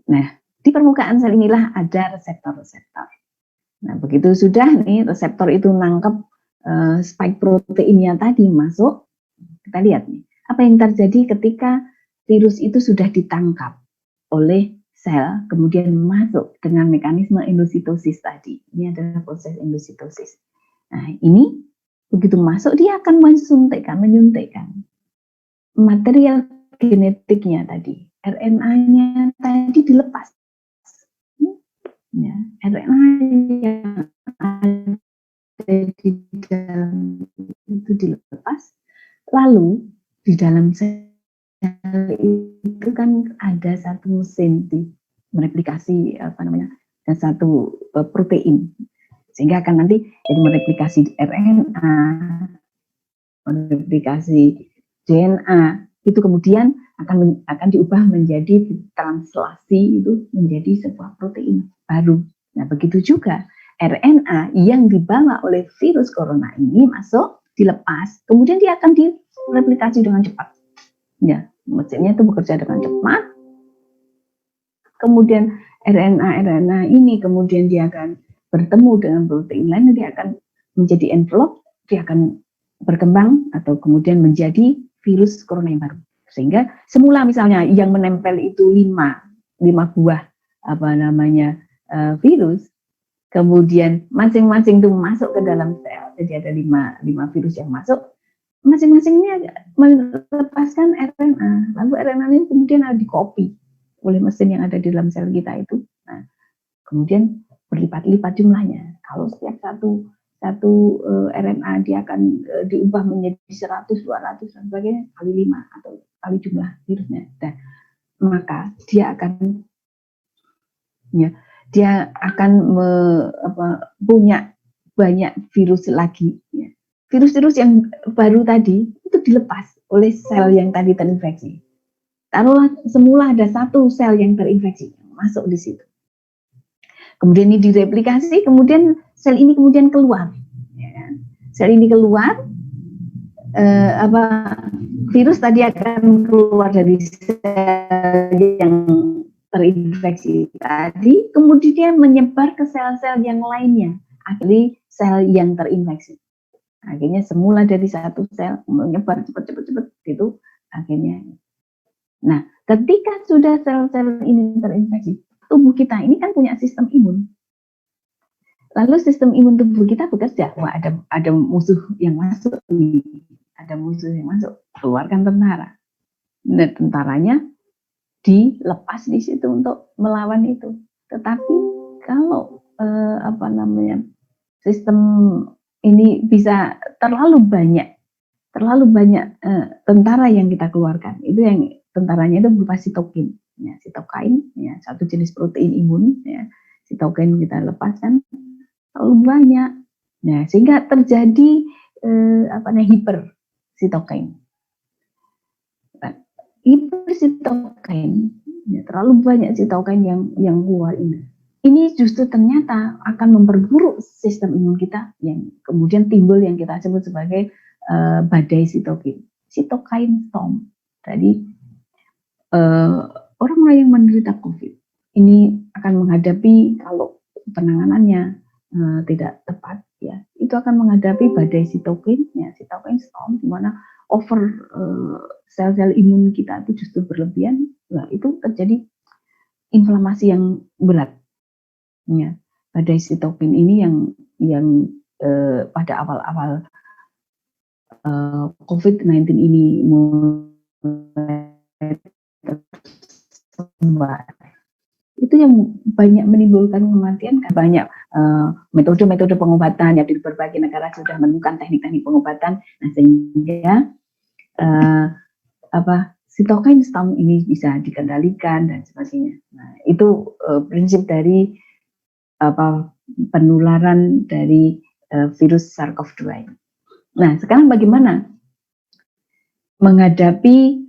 Nah, di permukaan sel inilah ada reseptor-reseptor. Nah, begitu sudah nih reseptor itu nangkep spike proteinnya tadi masuk, kita lihat nih apa yang terjadi ketika virus itu sudah ditangkap oleh sel, kemudian masuk dengan mekanisme endositosis tadi. Ini adalah proses endositosis. Nah, ini begitu masuk dia akan menyuntikkan material genetiknya tadi, RNA-nya tadi dilepas. Ya, RNA yang ada di dalam itu dilepas, lalu di dalam sel itu kan ada satu mesin di mereplikasi dan satu protein, sehingga akan nanti jadi mereplikasi RNA, mereplikasi DNA, itu kemudian akan diubah menjadi translasi itu menjadi sebuah protein baru. Nah, begitu juga RNA yang dibawa oleh virus corona ini masuk, dilepas, kemudian dia akan direplikasi dengan cepat. Ya, mesinnya itu bekerja dengan cepat. Kemudian RNA ini kemudian dia akan bertemu dengan protein lain, dia akan menjadi envelope, dia akan berkembang atau kemudian menjadi virus corona yang baru. Sehingga semula misalnya yang menempel itu 5 buah virus, kemudian masing-masing itu masuk ke dalam sel. Jadi ada 5 virus yang masuk, masing-masingnya melepaskan RNA, lalu RNA ini kemudian ada di-copy oleh mesin yang ada di dalam sel kita itu. Nah, kemudian berlipat-lipat jumlahnya. Kalau setiap satu RNA dia akan diubah menjadi 100, 200 dan sebagainya, kali 5 atau kali jumlah virusnya. Dan maka dia akan punya banyak virus lagi. Ya. Virus-virus yang baru tadi itu dilepas oleh sel yang tadi terinfeksi. Taruhlah semula ada satu sel yang terinfeksi masuk di situ. Kemudian ini direplikasi, kemudian sel ini kemudian keluar. Ya. Sel ini keluar, virus tadi akan keluar dari sel yang terinfeksi tadi, kemudian menyebar ke sel-sel yang lainnya, akhirnya sel yang terinfeksi. Akhirnya semula dari satu sel menyebar cepat gitu akhirnya. Nah, ketika sudah sel-sel ini terinfeksi, tubuh kita ini kan punya sistem imun. Lalu sistem imun tubuh kita bekerja, wah ada musuh yang masuk nih, ada musuh yang masuk, keluarkan tentara. Nah, tentaranya dilepas di situ untuk melawan itu. Tetapi kalau sistem ini bisa terlalu banyak tentara yang kita keluarkan, itu yang tentaranya itu berupa sitokin, ya, sitokain, ya, satu jenis protein imun, ya, sitokin kita lepaskan terlalu banyak, nah sehingga terjadi hipersitokain. Hipersitokain, ya, terlalu banyak sitokain yang keluar ini. Ini justru ternyata akan memperburuk sistem imun kita yang kemudian timbul yang kita sebut sebagai badai sitokin, sitokain storm. Jadi orang-orang yang menderita COVID ini akan menghadapi, kalau penanganannya tidak tepat, ya itu akan menghadapi badai sitokin, ya sitokain storm, di mana over sel-sel imun kita itu justru berlebihan, nah, itu terjadi inflamasi yang berat. Ya, badai sitokin ini yang pada awal-awal COVID-19 ini mulai tersebar, itu yang banyak menimbulkan kematian, kan banyak metode-metode pengobatan yang di berbagai negara sudah menemukan teknik-teknik pengobatan, nah sehingga sitokin storm ini bisa dikendalikan dan sebagainya. Nah, itu prinsip dari penularan dari virus SARS-CoV-2 ini. Nah, sekarang bagaimana menghadapi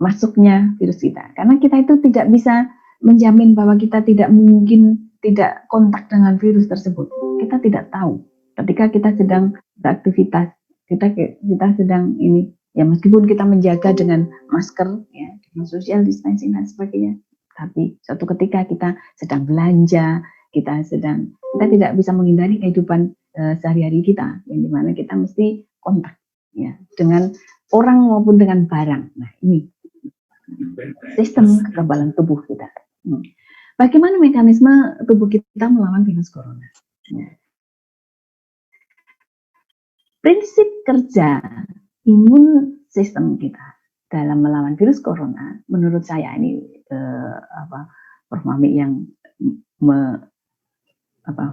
masuknya virus kita? Karena kita itu tidak bisa menjamin bahwa kita tidak mungkin tidak kontak dengan virus tersebut. Kita tidak tahu ketika kita sedang beraktivitas, kita sedang ini, ya meskipun kita menjaga dengan masker, ya, dengan social distancing dan sebagainya, tapi suatu ketika kita sedang belanja, kita tidak bisa menghindari kehidupan sehari-hari kita, yang dimana kita mesti kontak, ya, dengan orang maupun dengan barang. Nah, ini sistem kekebalan tubuh kita. Bagaimana mekanisme tubuh kita melawan virus corona? Nah, prinsip kerja imun sistem kita dalam melawan virus corona, menurut saya ini Prof. Mami yang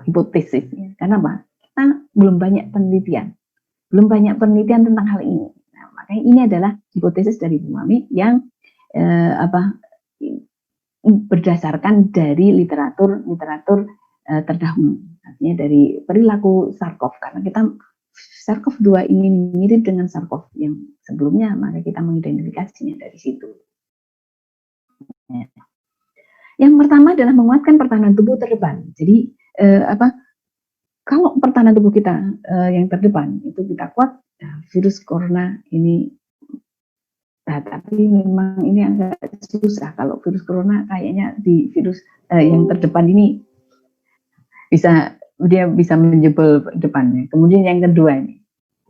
hipotesis, ya. Karena apa? Kita belum banyak penelitian tentang hal ini. Nah, makanya ini adalah hipotesis dari Bu Mami yang berdasarkan dari literatur terdahulu, artinya dari perilaku SARS-CoV, karena kita SARS-CoV-2 ini mirip dengan SARS-CoV yang sebelumnya, maka kita mengidentifikasinya dari situ. Yang pertama adalah menguatkan pertahanan tubuh terdepan. Jadi kalau pertahanan tubuh kita yang terdepan itu kita kuat, virus corona ini. Nah, tapi memang ini agak susah kalau virus corona, kayaknya di virus yang terdepan ini dia bisa menjebol depannya. Kemudian yang kedua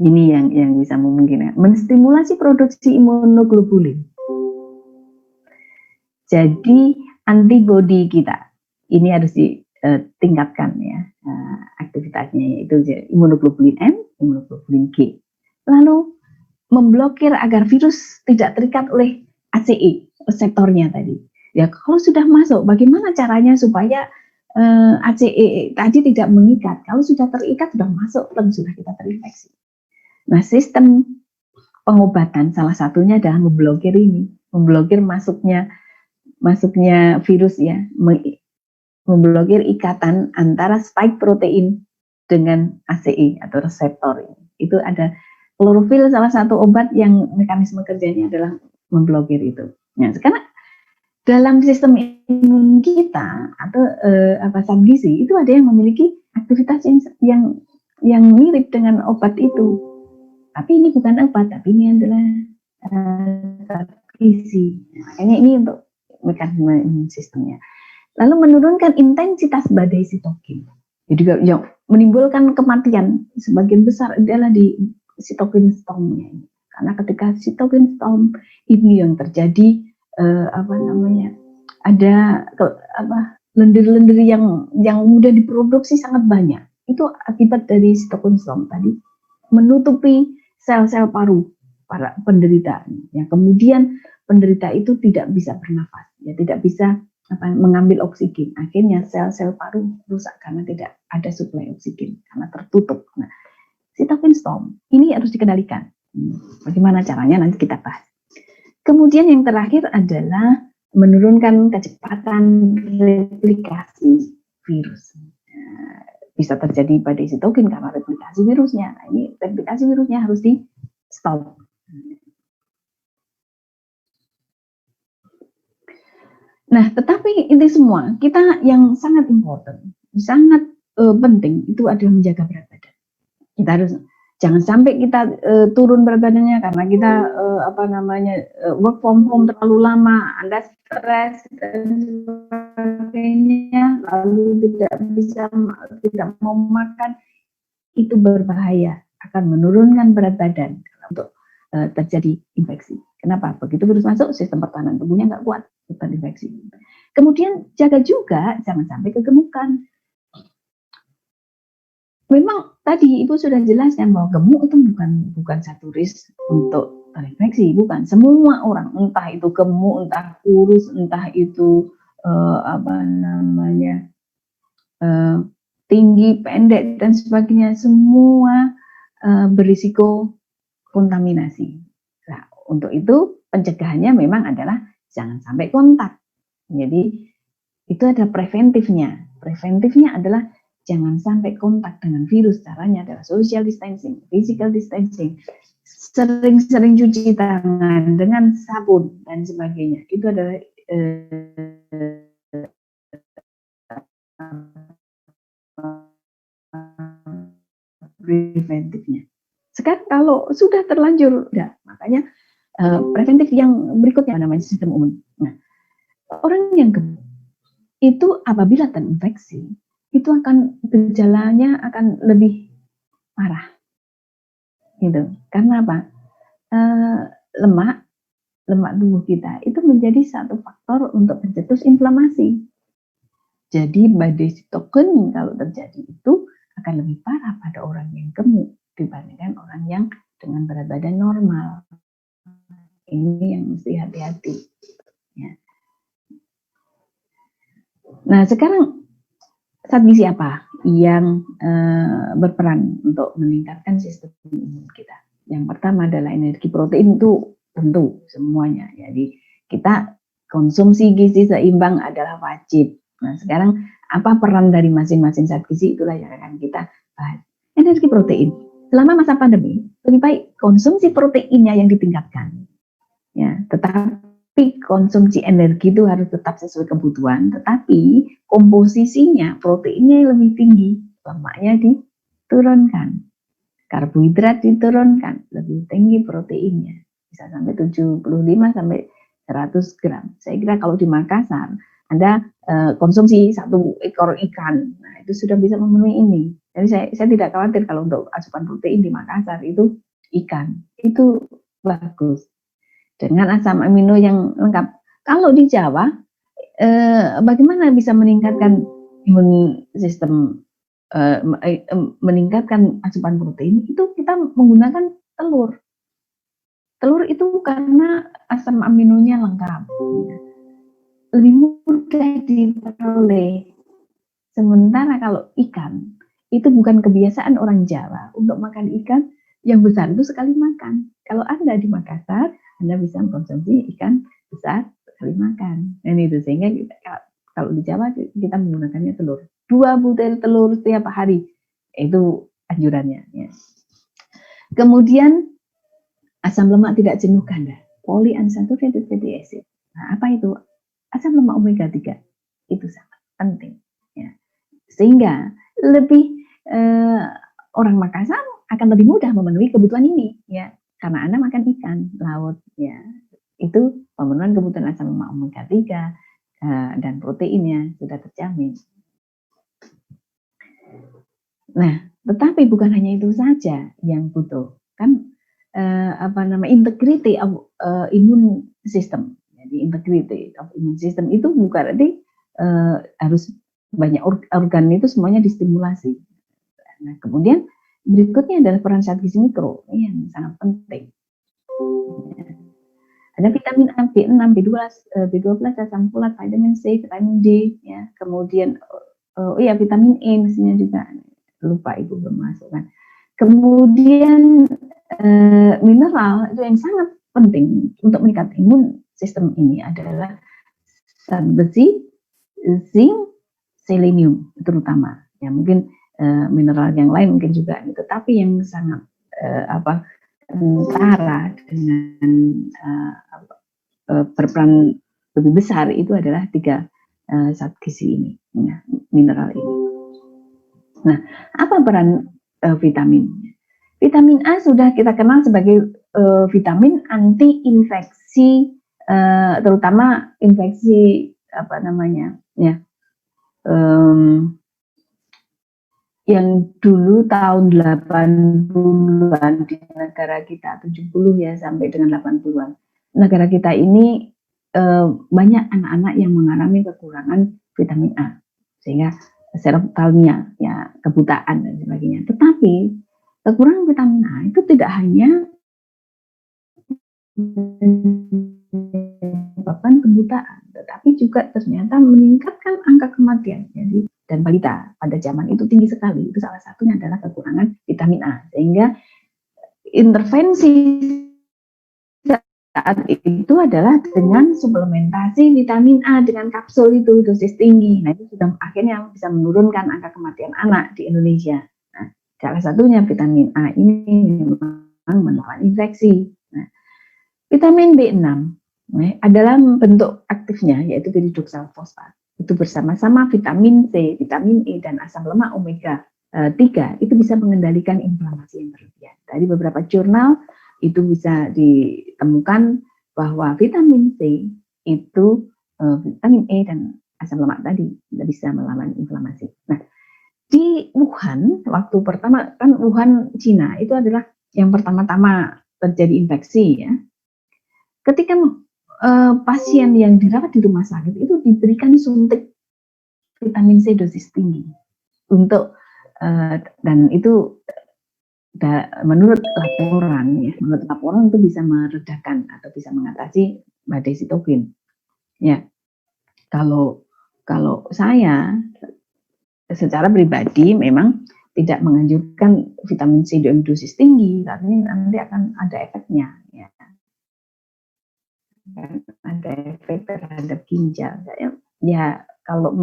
ini yang bisa memungkinkan menstimulasi produksi imunoglobulin. Jadi antibodi kita ini harus ditingkatkan, ya, aktivitasnya, yaitu imunoglobulin M, imunoglobulin G. Lalu memblokir agar virus tidak terikat oleh ACE reseptornya tadi. Ya, kalau sudah masuk, bagaimana caranya supaya ACE tadi tidak mengikat? Kalau sudah terikat, sudah masuk, dan sudah kita terinfeksi. Nah, sistem pengobatan salah satunya adalah memblokir ini, memblokir masuknya virus, ya, memblokir ikatan antara spike protein dengan ACE atau reseptor ini. Itu ada klorofil, salah satu obat yang mekanisme kerjanya adalah memblokir itu. Nah, sekarang dalam sistem imun kita atau zat gizi itu ada yang memiliki aktivitas yang mirip dengan obat itu. Tapi ini bukan obat, tapi ini adalah zat gizi. Makanya ini untuk mekanisme imun sistemnya. Lalu menurunkan intensitas badai sitokin. Jadi yang menimbulkan kematian sebagian besar adalah di sitokin storm-nya ini. Karena ketika sitokin storm ini yang terjadi ada lendir-lendir yang mudah diproduksi sangat banyak. Itu akibat dari sitokin storm tadi menutupi sel-sel paru para penderita. Yang kemudian penderita itu tidak bisa bernafas, ya, tidak bisa mengambil oksigen. Akhirnya sel-sel paru rusak karena tidak ada suplai oksigen karena tertutup. Nah, sitokin storm ini harus dikendalikan. Bagaimana caranya nanti kita bahas. Kemudian yang terakhir adalah menurunkan kecepatan replikasi virus. Bisa terjadi badai sitokin karena replikasi virusnya. Nah, ini replikasi virusnya harus di stop. Nah, tetapi ini semua kita yang sangat important, sangat penting itu adalah menjaga berat badan. Kita harus jangan sampai kita turun berat badannya karena kita work from home terlalu lama, Anda stres dan sebagainya, lalu tidak mau makan, itu berbahaya, akan menurunkan berat badan untuk terjadi infeksi. Kenapa? Begitu virus masuk, sistem pertahanan tubuhnya nggak kuat, terinfeksi. Kemudian jaga juga jangan sampai kegemukan. memang tadi Ibu sudah jelaskan bahwa gemuk itu bukan satu risk untuk terinfeksi, bukan. Semua orang, entah itu gemuk, entah kurus, entah itu tinggi, pendek dan sebagainya, semua berisiko kontaminasi. Nah, untuk itu pencegahannya memang adalah jangan sampai kontak. Jadi itu ada preventifnya. Preventifnya adalah jangan sampai kontak dengan virus. Caranya adalah social distancing, physical distancing, sering-sering cuci tangan dengan sabun dan sebagainya. Itu adalah preventifnya. Sekarang kalau sudah terlanjur, makanya preventif yang berikutnya namanya sistem imun. Nah, orang yang gemuk itu apabila terinfeksi, itu akan gejalanya akan lebih parah, gitu. Karena apa? Lemak tubuh kita itu menjadi satu faktor untuk pencetus inflamasi. Jadi badai sitokin kalau terjadi itu akan lebih parah pada orang yang gemuk dibandingkan orang yang dengan berat badan normal. Ini yang mesti hati-hati. Ya. Nah, sekarang zat gizi apa yang berperan untuk meningkatkan sistem imun kita? Yang pertama adalah energi protein, itu tentu semuanya. Jadi kita konsumsi gizi seimbang adalah wajib. Nah, sekarang apa peran dari masing-masing zat gizi, itulah yang akan kita bahas. Energi protein. Selama masa pandemi, lebih baik konsumsi proteinnya yang ditingkatkan. Ya, tetapi konsumsi energi itu harus tetap sesuai kebutuhan, tetapi komposisinya proteinnya lebih tinggi, lemaknya diturunkan, karbohidrat diturunkan, lebih tinggi proteinnya, bisa sampai 75 sampai 100 gram. Saya kira kalau di Makassar Anda konsumsi 1 ekor ikan, nah itu sudah bisa memenuhi ini. Jadi saya tidak khawatir kalau untuk asupan protein di Makassar itu ikan, itu bagus. Dengan asam amino yang lengkap. Kalau di Jawa, bagaimana bisa meningkatkan imun sistem, meningkatkan asupan protein? Itu kita menggunakan telur. Telur itu karena asam aminonya lengkap, lebih mudah diperoleh. Sementara kalau ikan, itu bukan kebiasaan orang Jawa untuk makan ikan yang besar itu sekali makan. Kalau Anda di Makassar, Anda bisa mengkonsumsi ikan besar sekali makan. Dan itu sehingga kita, kalau di Jawa kita menggunakannya telur. 2 butir telur setiap hari. Itu anjurannya. Ya. Kemudian asam lemak tidak jenuh ganda. Polyunsaturated fatty acid. Nah, apa itu? Asam lemak omega 3. Itu sangat penting. Ya. Sehingga lebih orang Makassar akan lebih mudah memenuhi kebutuhan ini. Ya. Karena Anda makan ikan laut, ya itu pemenuhan kebutuhan asam lemak omega 3 dan proteinnya sudah terjamin. Nah, tetapi bukan hanya itu saja yang butuh, kan integrity of immune system. Jadi integrity of immune system itu bukan berarti harus banyak organ itu semuanya distimulasi. Nah, kemudian berikutnya adalah peran zat gizi mikro, ini yang sangat penting. Ada vitamin A, B6, B12, asam folat, vitamin C, vitamin D, ya. Kemudian vitamin E mestinya juga, lupa Ibu belum masukkan. Kemudian mineral itu yang sangat penting untuk meningkatkan imun sistem ini adalah zat besi, zinc, selenium terutama. Ya mungkin mineral yang lain mungkin juga, tetapi yang sangat kentara dengan berperan lebih besar itu adalah 3 zat gizi ini, nah, mineral ini. Nah, apa peran vitamin? Vitamin A sudah kita kenal sebagai vitamin anti-infeksi, terutama infeksi yang dulu tahun 80-an di negara kita, 70 ya sampai dengan 80-an. Negara kita ini banyak anak-anak yang mengalami kekurangan vitamin A. Sehingga seroktalmia, ya kebutaan dan sebagainya. Tetapi kekurangan vitamin A itu tidak hanya menyebabkan kebutaan, tetapi juga ternyata meningkatkan angka kematian. Jadi dan balita pada zaman itu tinggi sekali. Itu salah satunya adalah kekurangan vitamin A. Sehingga intervensi saat itu adalah dengan suplementasi vitamin A dengan kapsul itu dosis tinggi. Nah, itu sudah akhirnya bisa menurunkan angka kematian anak di Indonesia. Nah, salah satunya vitamin A ini memang melawan infeksi. Nah, vitamin B6 adalah bentuk aktifnya yaitu piridoxal fosfat. Itu bersama-sama vitamin C, vitamin E, dan asam lemak omega 3 itu bisa mengendalikan inflamasi yang berlebihan. Dari beberapa jurnal itu bisa ditemukan bahwa vitamin C itu vitamin E dan asam lemak tadi bisa melawan inflamasi. Nah, di Wuhan waktu pertama kan Wuhan Cina itu adalah yang pertama-tama terjadi infeksi ya. Ketika pasien yang dirawat di rumah sakit itu diberikan suntik vitamin C dosis tinggi untuk dan itu menurut laporan itu bisa meredakan atau bisa mengatasi badai sitokin. Ya, kalau saya secara pribadi memang tidak menganjurkan vitamin C dengan dosis tinggi karena nanti akan ada efeknya. Ya. Ada efek terhadap ginjal. Ya, kalau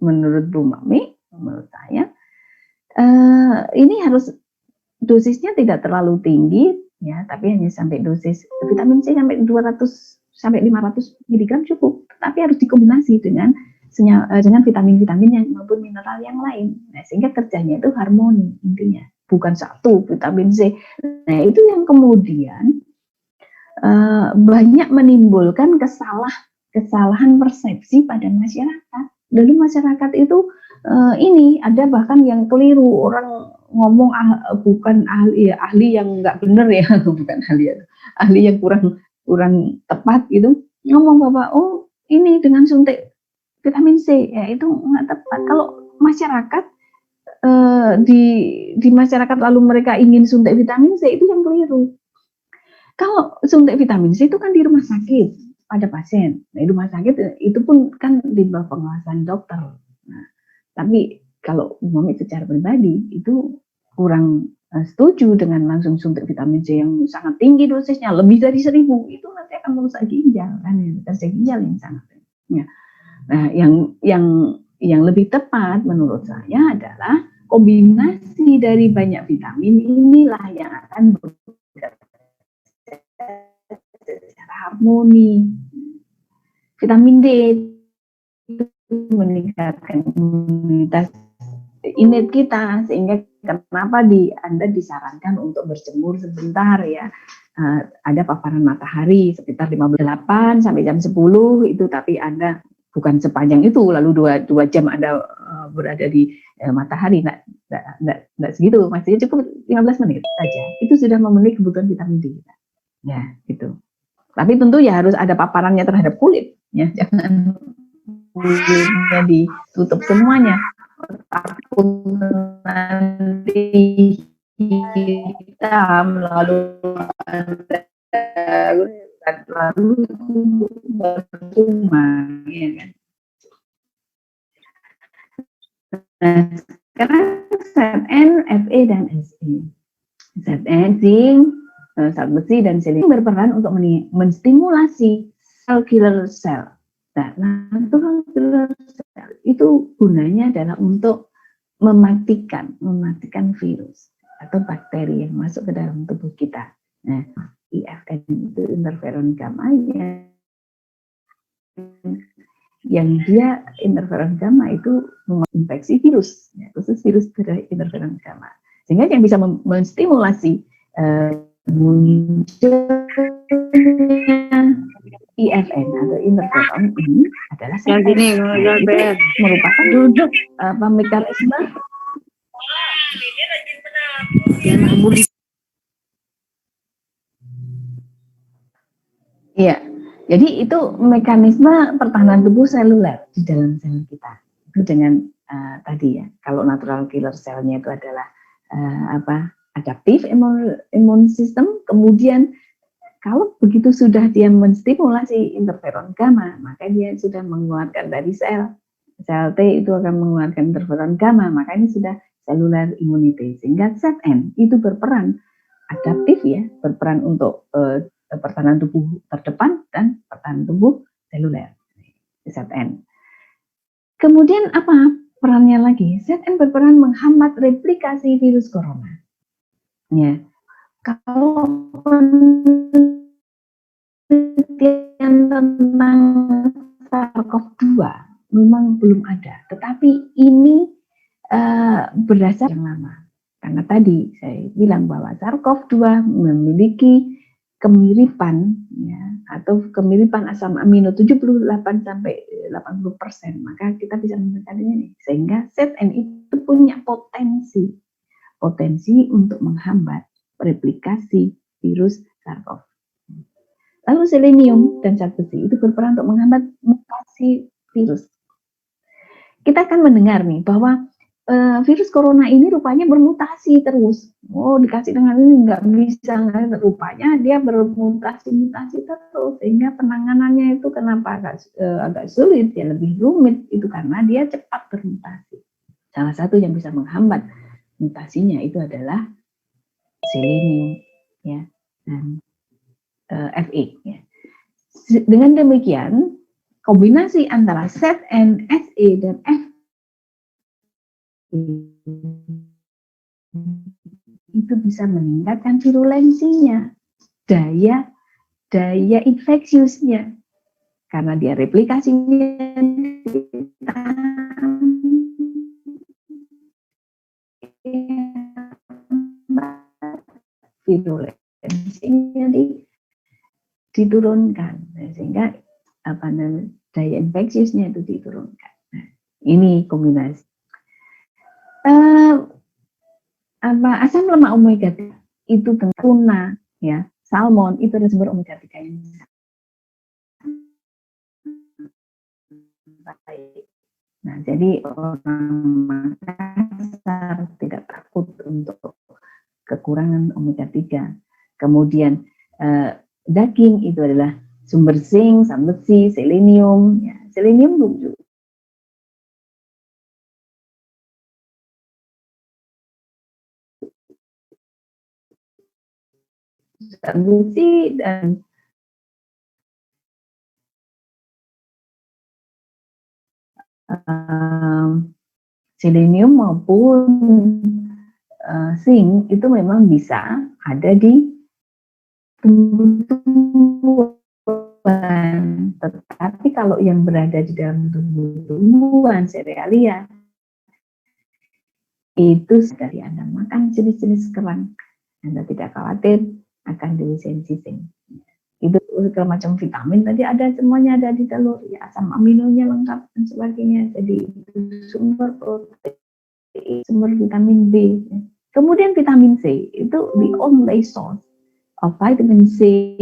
menurut Bu Mami, menurut saya ini harus dosisnya tidak terlalu tinggi ya, tapi hanya sampai dosis vitamin C sampai 200 sampai 500 mg cukup. Tapi harus dikombinasi dengan vitamin-vitamin yang maupun mineral yang lain. Nah, sehingga kerjanya itu harmoni intinya, bukan satu vitamin C. Nah, itu yang kemudian banyak menimbulkan kesalahan persepsi pada masyarakat. Lalu masyarakat itu ini ada bahkan yang keliru, orang ngomong bukan ahli yang nggak benar ya, bukan ahli yang kurang tepat gitu, ngomong bahwa oh ini dengan suntik vitamin C ya itu nggak tepat. Kalau masyarakat di masyarakat lalu mereka ingin suntik vitamin C itu yang keliru. Kalau suntik vitamin C itu kan di rumah sakit pada pasien. Nah, di rumah sakit itu pun kan di bawah pengawasan dokter. Nah, tapi kalau Mami secara pribadi itu kurang setuju dengan langsung suntik vitamin C yang sangat tinggi dosisnya, lebih dari 1000. Itu nanti akan merusak ginjal kan, merusak ginjal yang sangat. Ya. Nah, yang lebih tepat menurut saya adalah kombinasi dari banyak vitamin inilah yang akan secara harmoni. Vitamin D itu meningkatkan imunitas innate kita, sehingga kenapa Anda disarankan untuk berjemur sebentar ya. Ada paparan matahari sekitar 58 sampai jam 10 itu, tapi Anda bukan sepanjang itu lalu 2 jam Anda berada di matahari, enggak segitu, masih cukup 15 menit saja. Itu sudah memenuhi kebutuhan vitamin D kita. Ya, gitu. Tapi tentu ya harus ada paparannya terhadap kulit, ya. Jangan kulitnya ditutup semuanya. Takut nanti hitam lalu bercuma, ya kan. Nah, sekarang ZN, Fe, dan Se. ZN, zinc, zat besi dan selenium berperan untuk menstimulasi sel killer cell. Nah, natural killer cell itu gunanya adalah untuk mematikan virus atau bakteri yang masuk ke dalam tubuh kita. Nah, IFN itu interferon gamma yang dia interferon gamma itu menginfeksi virus, ya, khusus virus interferon gamma. Sehingga yang bisa menstimulasi munculnya IFN atau interferon ini adalah merupakan mekanisme iya. Jadi itu mekanisme pertahanan tubuh seluler di dalam sel kita. Itu dengan tadi ya, kalau natural killer cell-nya itu adalah adaptive immune system, kemudian kalau begitu sudah dia menstimulasi interferon gamma, maka dia sudah mengeluarkan dari sel T itu akan mengeluarkan interferon gamma, maka ini sudah cellular immunity, sehingga ZN itu berperan adaptif ya, berperan untuk pertahanan tubuh terdepan dan pertahanan tubuh seluler, ZN. Kemudian apa perannya lagi? ZN berperan menghambat replikasi virus corona. Ya, kalau penelitian tentang SARS-CoV-2 memang belum ada, tetapi ini berdasar yang lama. Karena tadi saya bilang bahwa SARS-CoV-2 memiliki kemiripan ya, atau kemiripan asam amino 78 sampai 80%, maka kita bisa menekan ini, sehingga ZN itu punya potensi untuk menghambat replikasi virus SARS-CoV. Lalu selenium dan zat besi itu berperan untuk menghambat mutasi virus. Kita akan mendengar nih bahwa virus corona ini rupanya bermutasi terus. Oh, dikasih dengan ini nggak bisa, rupanya dia bermutasi terus, sehingga penanganannya itu kenapa agak sulit, ya lebih rumit itu karena dia cepat bermutasi. Salah satu yang bisa menghambat mutasinya itu adalah selenium, ya, dan Fe. Ya. Dengan demikian, kombinasi antara ZN, Se dan F itu bisa meningkatkan virulensinya, daya infeksiusnya, karena dia replikasinya virulensinya diturunkan, sehingga daya infeksiusnya itu diturunkan. Nah, ini kombinasi. Asam lemak omega 3 itu tuna ya, salmon itu ada sumber omega 3 yang baik. Nah, jadi orang Makassar tidak takut untuk kekurangan omega 3. Kemudian daging itu adalah sumber zinc, sumber besi, selenium ya. Selenium besi dan selenium maupun zinc itu memang bisa ada di tumbuh-tumbuhan, tetapi kalau yang berada di dalam tumbuh-tumbuhan serealia itu dari Anda makan jenis-jenis kerang, Anda tidak khawatir akan deficiency zinc. Itu segala macam vitamin tadi ada, semuanya ada di telur, ya, asam aminonya lengkap dan sebagainya. Jadi sumber protein, sumber vitamin B. Kemudian vitamin C itu the only source of vitamin C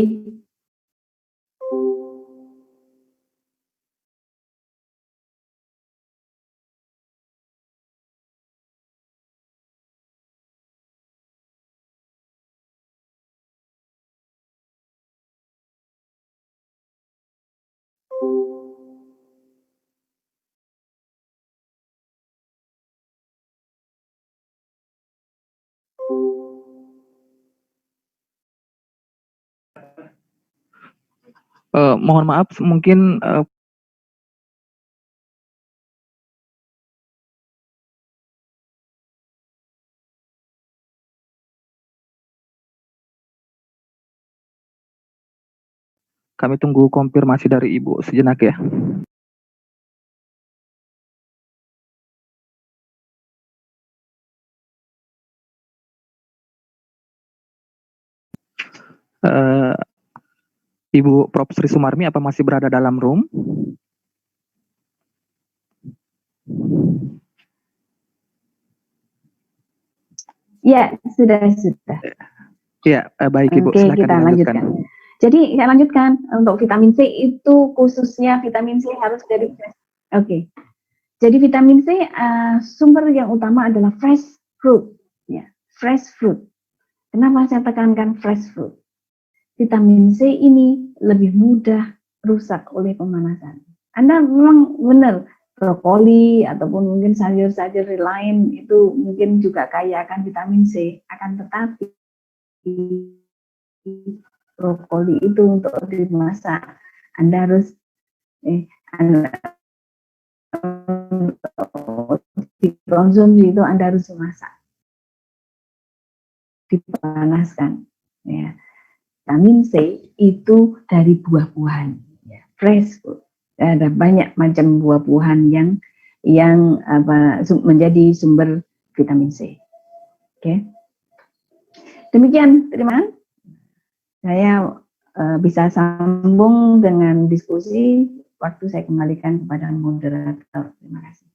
mohon maaf, mungkin kami tunggu konfirmasi dari Ibu sejenak ya. Ibu Prof. Sri Sumarmi apa masih berada dalam room? Ya, sudah. Ya, baik Ibu, Oke, silakan kita lanjutkan. Jadi saya lanjutkan untuk vitamin C itu khususnya vitamin C harus dari Jadi vitamin C sumber yang utama adalah fresh fruit, ya, fresh fruit. Kenapa saya tekankan fresh fruit? Vitamin C ini lebih mudah rusak oleh pemanasan. Anda memang benar, brokoli ataupun mungkin sayur-sayur lain itu mungkin juga kaya akan vitamin C, akan tetapi brokoli itu untuk dimasak, Anda harus Anda dikonsumsi itu Anda harus memasak, dipanaskan, ya. Vitamin C itu dari buah-buahan, ya, fresh food. Ada banyak macam buah-buahan yang menjadi sumber vitamin C. Oke, demikian. Terima kasih. Saya bisa sambung dengan diskusi. Waktu saya kembalikan kepada moderator. Terima kasih.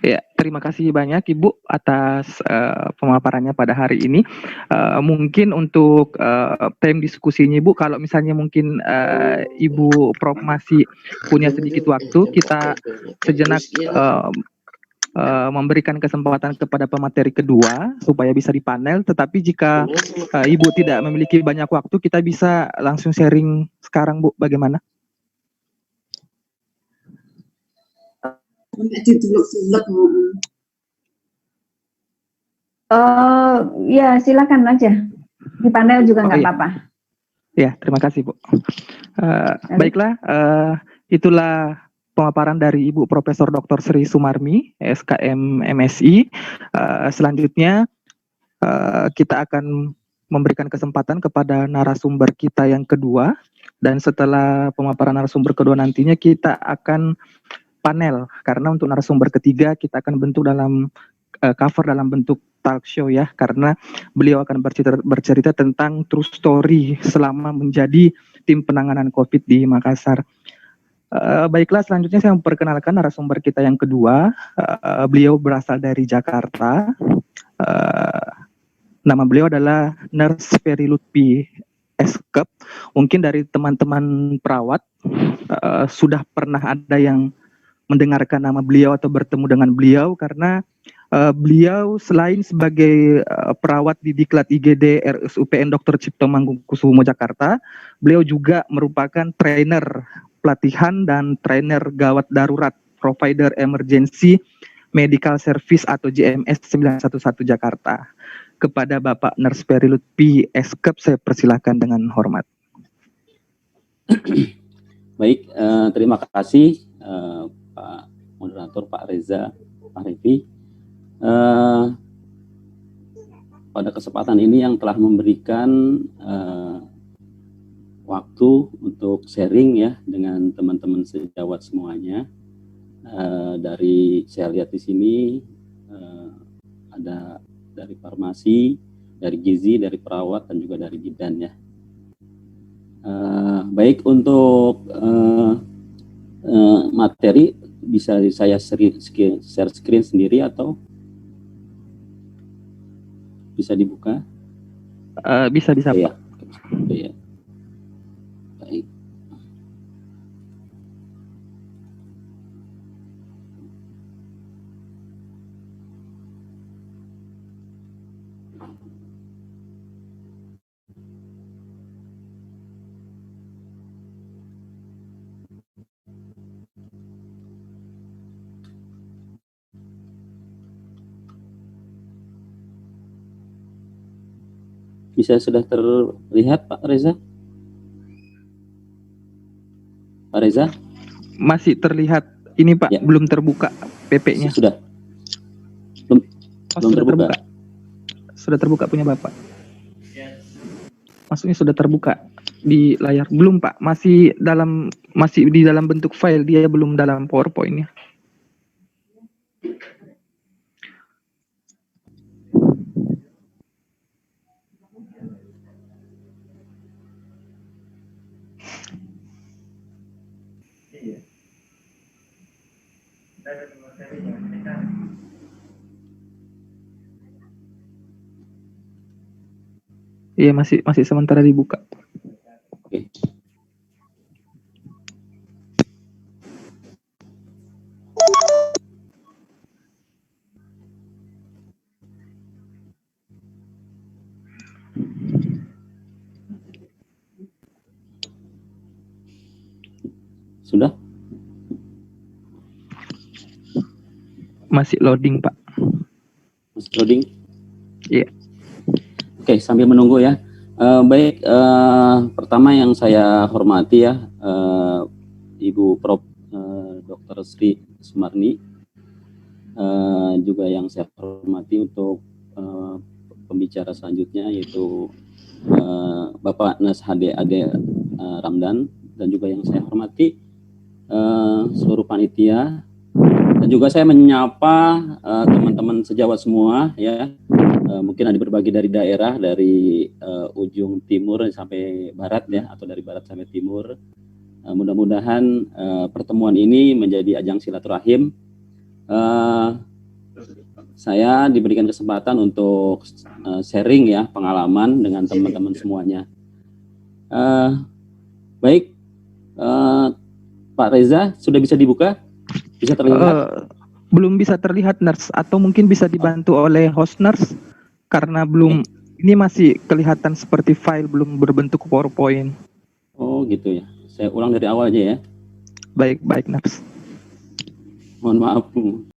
Ya, terima kasih banyak Ibu atas pemaparannya pada hari ini. Mungkin untuk tim diskusinya Ibu, kalau misalnya mungkin Ibu Prof masih punya sedikit waktu, kita sejenak memberikan kesempatan kepada pemateri kedua supaya bisa dipanel. Tetapi jika Ibu tidak memiliki banyak waktu, kita bisa langsung sharing sekarang Bu, bagaimana? Ya silakan aja di panel juga nggak apa-apa. Ya, terima kasih Bu. Baiklah, itulah pemaparan dari Ibu Profesor Dr. Sri Sumarmi, SKM MSI. Selanjutnya kita akan memberikan kesempatan kepada narasumber kita yang kedua, dan setelah pemaparan narasumber kedua nantinya kita akan panel, karena untuk narasumber ketiga kita akan bentuk dalam cover dalam bentuk talk show ya, karena beliau akan bercerita tentang true story selama menjadi tim penanganan COVID di Makassar. Baiklah, selanjutnya saya memperkenalkan narasumber kita yang kedua. Beliau berasal dari Jakarta. Nama beliau adalah Nurse Ferry Lutfi Eskep. Mungkin dari teman-teman perawat sudah pernah ada yang mendengarkan nama beliau atau bertemu dengan beliau, karena beliau selain sebagai perawat di Diklat IGD RSUPN Dr. Cipto Mangunkusumo Jakarta, beliau juga merupakan trainer pelatihan dan trainer gawat darurat Provider Emergency Medical Service atau JMS 911 Jakarta. Kepada Bapak Nurse Ferry Lutfi Eskep, saya persilahkan dengan hormat. Baik, terima kasih Pak Moderator, Pak Reza, Pak Revi. Pada kesempatan ini yang telah memberikan waktu untuk sharing ya dengan teman-teman sejawat semuanya. Dari saya lihat di sini ada dari farmasi, dari gizi, dari perawat, dan juga dari bidan ya. Baik, untuk materi bisa saya share screen sendiri atau bisa dibuka? Bisa ya, Pak. Ya. Baik. Bisa sudah terlihat Pak Reza? Pak Reza? Masih terlihat ini Pak, ya. Belum terbuka PP-nya. Sudah? Belum sudah terbuka? Sudah terbuka punya Bapak? Maksudnya sudah terbuka di layar? Belum Pak, masih di dalam bentuk file, dia belum dalam PowerPoint-nya. Iya, masih sementara dibuka. Oke. Sudah? Masih loading, Pak. Masih loading? Iya. Oke, sambil menunggu ya. Baik, pertama yang saya hormati ya, Ibu Prof. Dr. Sri Sumarni, juga yang saya hormati untuk pembicara selanjutnya yaitu Bapak Nas Hade Ade Ramdan, dan juga yang saya hormati seluruh panitia, dan juga saya menyapa teman-teman sejawat semua ya, mungkin ada berbagai dari daerah, dari ujung timur sampai barat ya, atau dari barat sampai timur. Mudah-mudahan pertemuan ini menjadi ajang silaturahim. Saya diberikan kesempatan untuk sharing ya pengalaman dengan teman-teman semuanya. Baik, Pak Reza sudah bisa dibuka? Bisa terlihat? Belum bisa terlihat, Nurse, atau mungkin bisa dibantu oleh host, Nurse, karena belum, ini masih kelihatan seperti file, belum berbentuk PowerPoint. Oh gitu ya, saya ulang dari awal aja ya. Baik, Nurse. Mohon maaf.